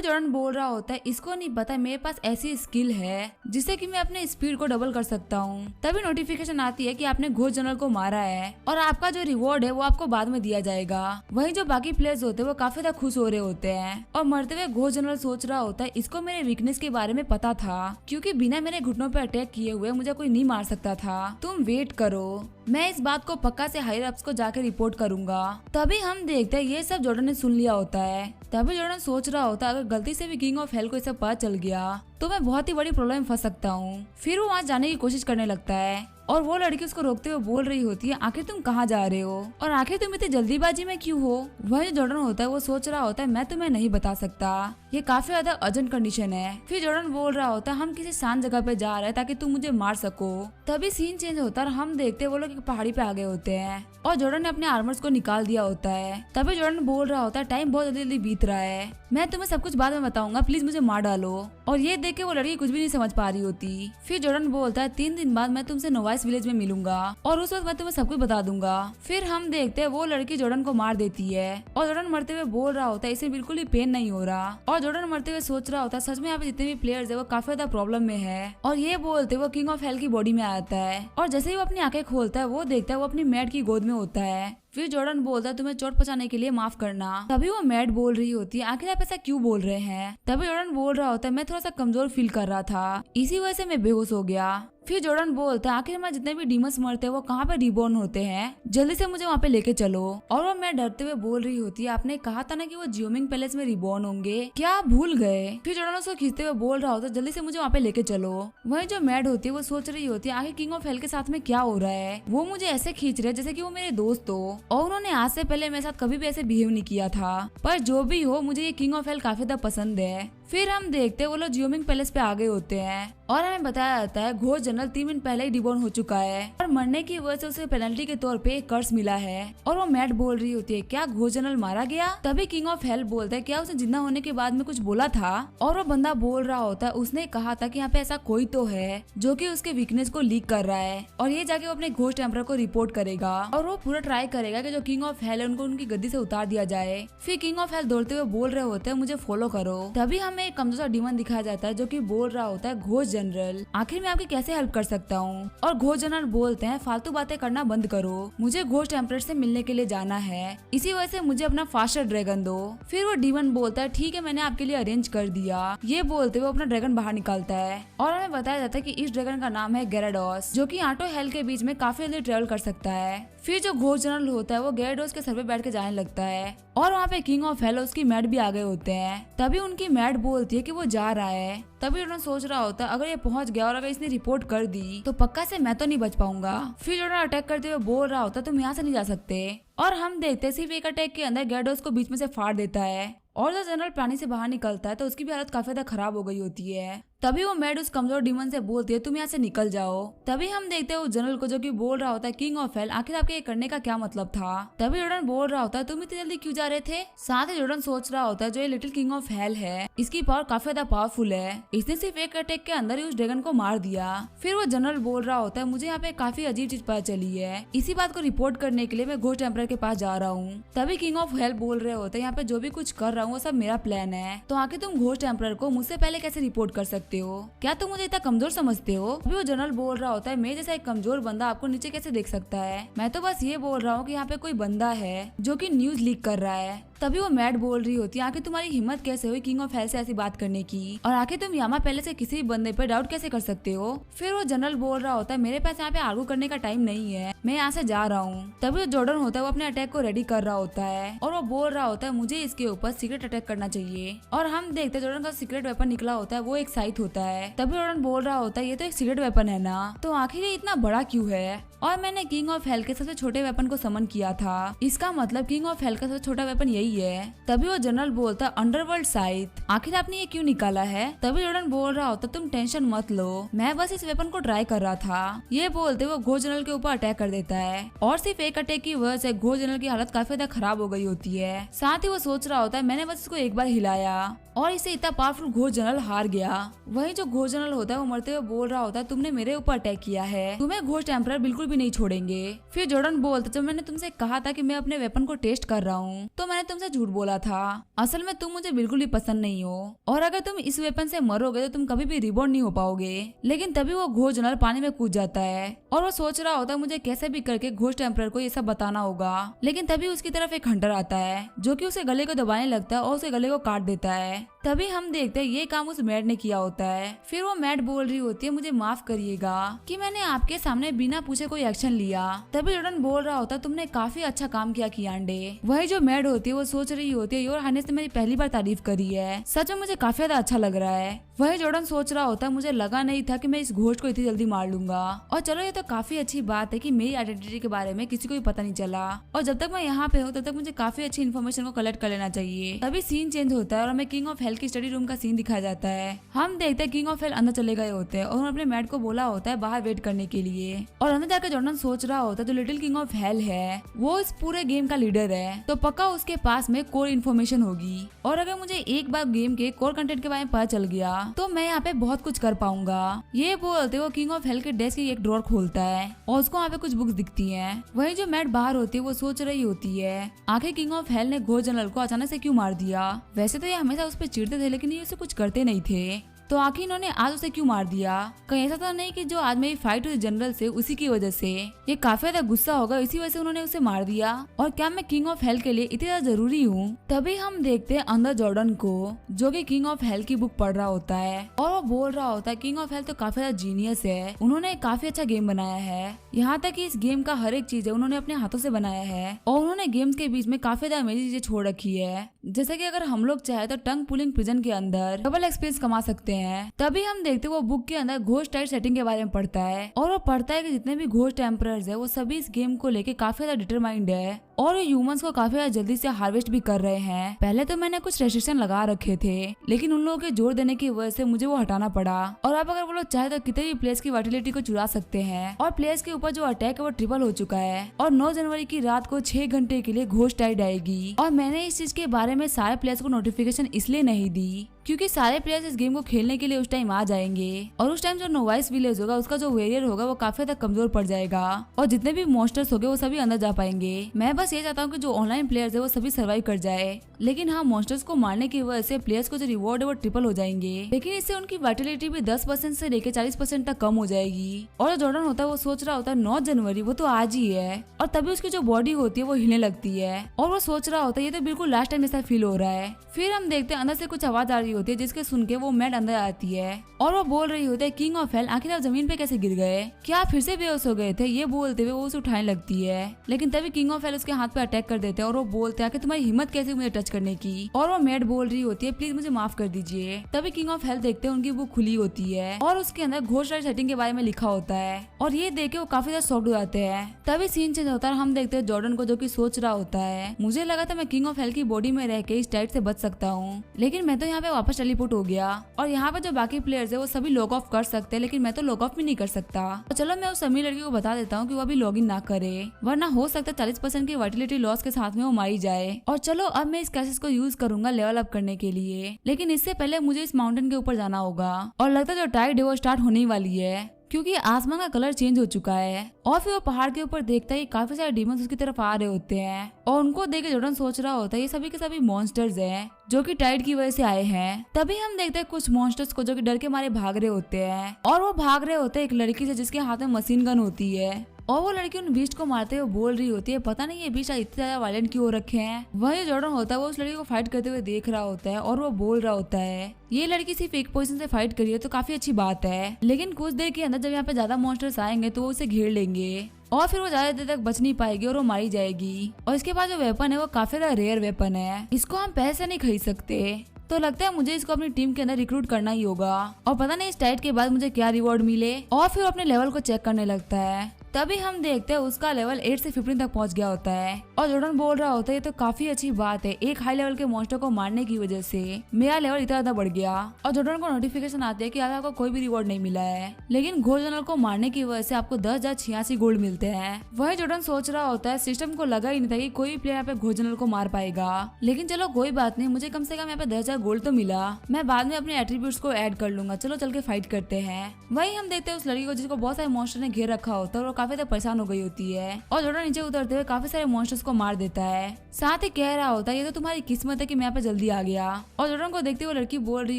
जॉर्डन बोल रहा होता है इसको नहीं पता मेरे पास ऐसी स्किल है जिससे कि मैं अपने स्पीड को डबल कर सकता हूँ। तभी नोटिफिकेशन आती है कि आपने घोस्ट जनरल को मारा है और आपका जो रिवॉर्ड है वो आपको बाद में दिया जाएगा। वहीं जो बाकी प्लेयर्स होते हैं वो काफी ज्यादा खुश हो रहे होते हैं और मरते हुए घोस्ट जनरल सोच रहा होता है इसको मेरे वीकनेस के बारे में पता था क्योंकि बिना मेरे घुटनों पर अटैक किए हुए मुझे कोई नहीं मार सकता था। तुम वेट करो, मैं इस बात को पक्का से हायर अप्स को जाके रिपोर्ट करूंगा। तभी हम देखते हैं ये सब जॉर्डन ने सुन लिया होता है। तभी जॉर्डन सोच रहा होता है अगर गलती से भी किंग ऑफ हेल को इसे पता चल गया तो मैं बहुत ही बड़ी प्रॉब्लम में फंस सकता हूँ। फिर वो वहाँ जाने की कोशिश करने लगता है और वो लड़की उसको रोकते हुए बोल रही होती है आखिर तुम कहाँ जा रहे हो और आखिर तुम इतनी जल्दीबाजी में क्यों हो। वह जो जॉर्डन होता है वो सोच रहा होता है मैं तुम्हें नहीं बता सकता, ये काफी ज्यादा अर्जेंट कंडीशन है। फिर जॉर्डन बोल रहा होता है हम किसी शांत जगह पे जा रहे हैं ताकि तुम मुझे मार सको। तभी सीन चेंज होता है और हम देखते हैं वो लोग एक पहाड़ी पे आ गए होते हैं और जॉर्डन ने अपने आर्मर्स को निकाल दिया होता है। तभी जॉर्डन बोल रहा होता है टाइम बहुत जल्दी जल्दी बीत रहा है, मैं तुम्हें सब कुछ बाद में बताऊंगा, प्लीज मुझे मार डालो। और ये देख के वो लड़की कुछ भी नहीं समझ पा रही होती। फिर जॉर्डन बोलता है 3 दिन बाद मैं तुमसे नोवाइस विलेज में मिलूंगा और उस वक्त मैं तुम्हें सब कुछ बता दूंगा। फिर हम देखते हैं वो लड़की जॉर्डन को मार देती है और जॉर्डन मरते हुए बोल रहा होता है इसे बिल्कुल भी पेन नहीं हो रहा और जॉर्डन मरते हुए सोच रहा होता है सच में यहाँ पे जितने भी प्लेयर्स है वो काफी ज्यादा प्रॉब्लम में है। और ये बोलते वो किंग ऑफ हेल की बॉडी में आता है और जैसे ही वो अपनी आंखें खोलता है वो देखता है वो अपनी मैट की गोद में होता है। फिर जॉर्डन बोलता है तुम्हें चोट पहुंचाने के लिए माफ करना। तभी वो मैट बोल रही होती है आखिर आप ऐसा क्यों बोल रहे हैं। तभी जॉर्डन बोल रहा होता है मैं थोड़ा सा कमजोर फील कर रहा था, इसी वजह से मैं बेहोश हो गया। फिर जॉर्डन बोलता है आखिर हमारे जितने भी डीमंस मरते हैं वो कहाँ पे रिबॉर्न होते हैं, जल्दी से मुझे वहाँ पे लेके चलो। और वो मैं डरते हुए बोल रही होती है आपने कहा था ना कि वो जियोमिंग पैलेस में रिबॉर्न होंगे, क्या आप भूल गए। फिर जॉर्डन उसको खींचते हुए बोल रहा होता है जल्दी से मुझे वहाँ पे लेके चलो। वहीं जो मैड होती है वो सोच रही होती है आखिर किंग ऑफ हेल के साथ में क्या हो रहा है, वो मुझे ऐसे खींच रहे जैसे कि वो मेरे दोस्त हो और उन्होंने आज से पहले मेरे साथ कभी भी ऐसे बिहेव नहीं किया था। पर जो भी हो मुझे ये किंग ऑफ हेल काफी ज्यादा पसंद है। फिर हम देखते हैं वो लोग जियोमिंग पैलेस पे आ गए होते हैं और हमें बताया जाता है घोस्ट जनरल 3 दिन पहले ही डिबॉर्न हो चुका है और मरने की वजह से उसे पेनल्टी के तौर पे एक कर्स मिला है। और वो मैट बोल रही होती है क्या घोस्ट जनरल मारा गया। तभी किंग ऑफ हेल बोलता है क्या उसने जिंदा होने के बाद में कुछ बोला था। और वो बंदा बोल रहा होता है उसने कहा था कि यहाँ पे ऐसा कोई तो है जो कि उसके वीकनेस को लीक कर रहा है और ये जाके वो अपने घोस्ट एम्परर को रिपोर्ट करेगा और वो पूरा ट्राई करेगा कि जो किंग ऑफ हेल है उनको उनकी गद्दी से उतार दिया जाए। फिर किंग ऑफ हेल दौड़ते हुए बोल रहे होते हैं मुझे फॉलो करो। तभी हमें एक कमजोर सा डीमन दिखाया जाता है जो कि बोल रहा होता है घोस्ट जनरल आखिर मैं आपकी कैसे हेल्प कर सकता हूँ। और घोस्ट जनरल बोलते हैं फालतू बातें करना बंद करो, मुझे घोस्ट एम्परर से मिलने के लिए जाना है, इसी वजह से मुझे अपना फास्टर ड्रैगन दो। फिर वो डीमन बोलता है ठीक है मैंने आपके लिए अरेंज कर दिया। ये बोलते हुए अपना ड्रैगन बाहर निकालता है और हमें बताया जाता है कि इस ड्रैगन का नाम है गैराडोस जो कि आटो हेल के बीच में काफी जल्दी ट्रेवल कर सकता है। फिर जो घोस्ट जनरल होता है वो गैराडोस के सर पे बैठ के जाने लगता है और वहाँ पे किंग ऑफ हेल उसकी मैड भी आ गए होते हैं। तभी उनकी मैड बोलती है कि वो जा रहा है। तभी जॉर्डन सोच रहा होता है अगर ये पहुंच गया और अगर इसने रिपोर्ट कर दी तो पक्का से मैं तो नहीं बच पाऊंगा। फिर जॉर्डन अटैक करते हुए बोल रहा होता तुम यहाँ से नहीं जा सकते और हम देखते सिर्फ एक अटैक के अंदर गैराडोस को बीच में से फाड़ देता है और जब जनरल पानी से बाहर निकलता है तो उसकी भी हालत काफी ज्यादा खराब हो गई होती है। तभी वो मैड उस कमजोर डीमन से बोलती है तुम यहाँ से निकल जाओ। तभी हम देखते हैं उस जनरल को जो कि बोल रहा होता है किंग ऑफ हेल आखिर आपके ये करने का क्या मतलब था। तभी जॉर्डन बोल रहा होता है तुम इतनी जल्दी क्यों जा रहे थे। साथ ही जॉर्डन सोच रहा होता है जो ये लिटिल किंग ऑफ हेल है इसकी पावर काफी ज्यादा पावरफुल है, इसने सिर्फ एक अटैक के अंदर ही उस ड्रैगन को मार दिया। फिर वो जनरल बोल रहा होता है मुझे यहाँ पे काफी अजीब चीज पता चली है, इसी बात को रिपोर्ट करने के लिए मैं घोस्ट एम्परर के पास जा रहा हूँ। तभी किंग ऑफ हेल बोल रहे होते हैं यहाँ पे जो भी कुछ कर रहा हूँ वो सब मेरा प्लान है, तो आखिर तुम घोस्ट एम्परर को मुझसे पहले कैसे रिपोर्ट कर सकते हो, क्या तुम मुझे इतना कमजोर समझते हो। अभी वो जनरल बोल रहा होता है मैं जैसा एक कमजोर बंदा आपको नीचे कैसे देख सकता है, मैं तो बस ये बोल रहा हूँ कि यहाँ पे कोई बंदा है जो कि न्यूज लीक कर रहा है। तभी वो मैड बोल रही होती है आखिर तुम्हारी हिम्मत कैसे हुई किंग ऑफ हेल से ऐसी बात करने की, और आखिर तुम यामा पहले से किसी भी बंदे पर डाउट कैसे कर सकते हो। फिर वो जनरल बोल रहा होता है मेरे पास यहाँ पे आर्गू करने का टाइम नहीं है, मैं यहाँ से जा रहा हूँ। तभी जो जॉर्डन होता है वो अपने अटैक को रेडी कर रहा होता है और वो बोल रहा होता है मुझे इसके ऊपर सीक्रेट अटैक करना चाहिए। और हम देखते जॉर्डन का सीक्रेट वेपन निकला होता है वो एक साइट होता है। तभी जॉर्डन बोल रहा होता है ये तो एक सीक्रेट वेपन है ना, तो आखिर ये इतना बड़ा क्यों है, और मैंने किंग ऑफ हेल के सबसे छोटे वेपन को समन किया था, इसका मतलब किंग ऑफ हेल का सबसे छोटा वेपन यही है। तभी वो जनरल बोलता अंडरवर्ल्ड साइट, आखिर आपने ये क्यों निकाला है। तभी जॉर्डन बोल रहा होता तुम टेंशन मत लो, मैं बस इस वेपन को ट्राई कर रहा था। ये बोलते वो घोस्ट जनरल के ऊपर अटैक कर देता है और सिर्फ एक अटैक की वजह से घोस्ट जनरल की हालत काफी ज्यादा खराब हो गई होती है। साथ ही वो सोच रहा होता है मैंने बस इसको एक बार हिलाया और इससे इतना पावरफुल घोस्ट जनरल हार गया। वही जो घोस्ट जनरल होता है वो मरते हुए बोल रहा होता है तुमने मेरे ऊपर अटैक किया है, तुम्हें घोस्ट एम्परर बिल्कुल भी नहीं छोड़ेंगे। फिर जॉर्डन बोलता जब मैंने तुमसे कहा था कि मैं अपने वेपन को टेस्ट कर रहा हूँ तो मैंने तुमसे झूठ बोला था, असल में तुम मुझे बिल्कुल भी पसंद नहीं हो और अगर तुम इस वेपन से मरोगे तो तुम कभी भी रिबॉर्न नहीं हो पाओगे। लेकिन तभी वो घोस्ट जनरल पानी में कूद जाता है और वो सोच रहा होता है मुझे कैसे भी करके घोस्ट एम्परर को ये सब बताना होगा। लेकिन तभी उसकी तरफ एक हंटर आता है जो कि उसे गले को दबाने लगता है और उसे गले को काट देता है। तभी हम देखते हैं ये काम उस मैड ने किया होता है। फिर वो मैड बोल रही होती है मुझे माफ करिएगा कि मैंने आपके सामने बिना पूछे कोई एक्शन लिया। तभी जॉर्डन बोल रहा होता तुमने काफी अच्छा काम किया कियांडे। वही जो मैड होती है वो सोच रही होती है योर हाइनेस ने मेरी पहली बार तारीफ करी है, सच में मुझे काफी ज्यादा अच्छा लग रहा है। वही जॉर्डन सोच रहा होता है मुझे लगा नहीं था कि मैं इस घोस्ट को इतनी जल्दी मार लूंगा, और चलो ये तो काफी अच्छी बात है कि मेरी आइडेंटिटी के बारे में किसी को भी पता नहीं चला, और जब तक मैं यहाँ पे हूँ तब तक मुझे काफी अच्छी इन्फॉर्मेशन को कलेक्ट कर लेना चाहिए। तभी सीन चेंज होता है और हमें किंग ऑफ हेल की स्टडी रूम का सीन दिखाया जाता है। हम देखते हैं किंग ऑफ हेल अंदर चले गए होते हैं और उन्होंने अपने मैड को बोला होता है बाहर वेट करने के लिए, और अंदर जाकर जॉर्डन सोच रहा होता है जो लिटिल किंग ऑफ हेल है वो इस पूरे गेम का लीडर है, तो पक्का उसके पास में कोर इन्फॉर्मेशन होगी, और अगर मुझे एक बार गेम के कोर कंटेंट के बारे में पता चल गया तो मैं यहाँ पे बहुत कुछ कर पाऊंगा। ये बोलते वो किंग ऑफ हेल के डेस्क की एक ड्रॉर खोलता है और उसको वहाँ पे कुछ बुक्स दिखती हैं। वही जो मैड बाहर होती है वो सोच रही होती है आखिर किंग ऑफ हेल ने घोस्ट जनरल को अचानक से क्यों मार दिया। वैसे तो ये हमेशा उस पर चिढ़ते थे लेकिन ये उसे कुछ करते नहीं थे, तो आखिर इन्होंने आज उसे क्यों मार दिया। कहीं ऐसा तो नहीं कि जो आज मेरी फाइट हुई जनरल से उसी की वजह से ये काफी ज्यादा गुस्सा होगा इसी वजह से उन्होंने उसे मार दिया, और क्या मैं किंग ऑफ हेल के लिए इतनी ज्यादा जरूरी हूँ। तभी हम देखते हैं अंदर जॉर्डन को जो कि किंग ऑफ हेल की बुक पढ़ रहा होता है और वो बोल रहा होता है किंग ऑफ हेल तो काफी ज्यादा जीनियस है, उन्होंने काफी अच्छा गेम बनाया है, यहाँ तक कि इस गेम का हर एक चीज है उन्होंने अपने हाथों से बनाया है, और उन्होंने गेम्स के बीच में काफी ज्यादा अमेजिंग चीजें छोड़ रखी है, जैसे कि अगर हम लोग चाहे तो टंग पुलिंग प्रिजन के अंदर डबल एक्सपीरियंस कमा सकते हैं। तभी हम देखते वो बुक के अंदर घोस्ट टाइट सेटिंग के बारे में पढ़ता है और वो पढ़ता है कि जितने भी घोस्ट एम्परर्स है वो सभी इस गेम को लेके काफी ज्यादा डिटरमाइंड है और ह्यूमंस को काफी ज्यादा जल्दी से हार्वेस्ट भी कर रहे हैं। पहले तो मैंने कुछ रेस्ट्रिक्शन लगा रखे थे लेकिन उन लोगों के जोर देने की वजह से मुझे वो हटाना पड़ा, और अब अगर वो लोग चाहे तो कितने भी प्लेयर्स की वाइटलिटी को चुरा सकते हैं, और प्लेयर्स के ऊपर जो अटैक है वो ट्रिपल हो चुका है, और 9 जनवरी की रात को 6 घंटे के लिए घोस्ट टाइड आएगी। और मैंने इस चीज के बारे में सारे प्लेयर्स को नोटिफिकेशन इसलिए नहीं दी क्योंकि सारे प्लेयर्स इस गेम को खेलने के लिए उस टाइम आ जाएंगे, और उस टाइम जो नोवाइस विलेज होगा उसका जो वेरियर होगा वो काफी ज्यादा कमजोर पड़ जाएगा, और जितने भी मॉन्स्टर्स होंगे वो सभी अंदर जा पाएंगे। मैं बस ये चाहता हूँ कि जो ऑनलाइन प्लेयर्स है वो सभी सर्वाइव कर जाए, लेकिन हाँ मॉन्स्टर्स को मारने की वजह से प्लेयर्स को जो रिवॉर्ड है वो ट्रिपल हो जाएंगे, लेकिन इससे उनकी वाइटलिटी भी 10% से लेकर 40% तक कम हो जाएगी। और जो जॉर्डन होता है वो सोच रहा होता है 9 जनवरी वो तो आज ही है, और तभी उसकी जो बॉडी होती है वो हिलने लगती है और वो सोच रहा होता है ये तो बिल्कुल लास्ट टाइम ऐसा फील हो रहा है। फिर हम देखते हैं अंदर से कुछ आवाज आ रही होती है, जिसके सुन के वो मैड अंदर आती है और वो बोल रही होती है किंग ऑफ हेल आखिर आप जमीन पे कैसे गिर गए, क्या आप फिर से बेहोश हो गए थे। ये बोलते हुए वो उसे उठाने लगती है, लेकिन तभी किंग ऑफ हेल उसके हाथ पे अटैक कर देते हैं और वो बोलते हैं कि तुम्हारी हिम्मत कैसे मुझे टच करने की। और वो मैड बोल रही होती है प्लीज मुझे माफ कर दीजिए। तभी किंग ऑफ हेल देखते हैं उनकी बुक खुली होती है और उसके अंदर घोस्ट राइट सेटिंग के बारे में लिखा होता है और ये देख के वो काफी ज्यादा शॉक्ड हो जाते हैं। तभी सीन चेंज होता है, हम देखते हैं जॉर्डन को जो कि सोच रहा होता है मुझे लगा था मैं किंग ऑफ हेल की बॉडी में रह के इस टाइट से बच सकता हूँ, लेकिन मैं तो यहाँ पे वापस टेलीपोर्ट हो गया और यहाँ पे जो बाकी प्लेयर्स है वो सभी लॉग ऑफ कर सकते हैं, लेकिन मैं तो लॉग ऑफ भी नहीं कर सकता। तो चलो मैं उस समी लड़की को बता देता हूँ कि वो अभी लॉग इन ना करे, वरना हो सकता है 40% की वर्टिलिटी लॉस के साथ में वो मारी जाए। और चलो अब मैं इस कैसेस को यूज करूंगा लेवल अप करने के लिए, लेकिन इससे पहले मुझे इस माउंटेन के ऊपर जाना होगा और लगता है जो टाइड है वो स्टार्ट होने वाली है क्योंकि आसमान का कलर चेंज हो चुका है। और फिर वो पहाड़ के ऊपर देखता है काफी सारे डीमंस उसकी तरफ आ रहे होते हैं और उनको देख के जॉर्डन सोच रहा होता है ये सभी के सभी मॉन्स्टर्स हैं जो कि टाइड की वजह से आए हैं। तभी हम देखते हैं कुछ मॉन्स्टर्स को जो कि डर के मारे भाग रहे होते हैं और वो भाग रहे होते हैं एक लड़की से जिसके हाथ में मशीन गन होती है और वो लड़की उन बीस्ट को मारते हुए बोल रही होती है पता नहीं ये बीस्ट इतने ज्यादा वायलेंट क्यों हो रखे हैं। वही जॉर्डन होता है वो उस लड़की को फाइट करते हुए देख रहा होता है और वो बोल रहा होता है ये लड़की सिर्फ एक पोजीशन से फाइट करी है तो काफी अच्छी बात है, लेकिन कुछ देर के अंदर जब यहाँ पे ज्यादा मॉन्स्टर्स आएंगे तो वो उसे घेर लेंगे और फिर वो ज्यादा देर तक बच नहीं पाएगी और वो मारी जाएगी। और इसके बाद जो वेपन है वो काफी ज्यादा रेयर वेपन है, इसको हम पैसे नहीं खरीद सकते, तो लगता है मुझे इसको अपनी टीम के अंदर रिक्रूट करना ही होगा और पता नहीं इस टाइट के बाद मुझे क्या रिवॉर्ड मिले। और फिर अपने लेवल को चेक करने लगता है, तभी हम देखते हैं उसका लेवल 8 से 15 तक पहुंच गया होता है और जॉर्डन बोल रहा होता है ये तो काफी अच्छी बात है, एक हाई लेवल के मॉन्स्टर को मारने की वजह से मेरा लेवल इतना ज्यादा बढ़ गया। और जॉर्डन को नोटिफिकेशन आती है कि आज आपको कोई भी रिवॉर्ड नहीं मिला है, लेकिन घोस्ट जनरल को मारने की वजह से आपको 10,086 गोल्ड मिलते हैं। वही जॉर्डन सोच रहा होता है सिस्टम को लगा ही नहीं था कि कोई भी प्लेयर यहाँ पे घोस्ट जनरल को मार पाएगा, लेकिन चलो कोई बात नहीं, मुझे कम से कम यहाँ पे 10,000 गोल्ड तो मिला, मैं बाद में अपने एट्रीब्यूट्स को ऐड कर लूंगा, चलो चल के फाइट करते हैं। वही हम देखते हैं उस लड़की को जिसको बहुत सारे मॉन्स्टर ने घेर रखा होता है और वो काफी ज्यादा परेशान हो गई होती है और जॉर्डन नीचे उतरते हुए काफी सारे मॉन्स्टर्स को मार देता है, साथ ही कह रहा होता है ये तो तुम्हारी किस्मत है कि मैं यहाँ पे जल्दी आ गया। और जॉर्डन को देखते हुए लड़की बोल रही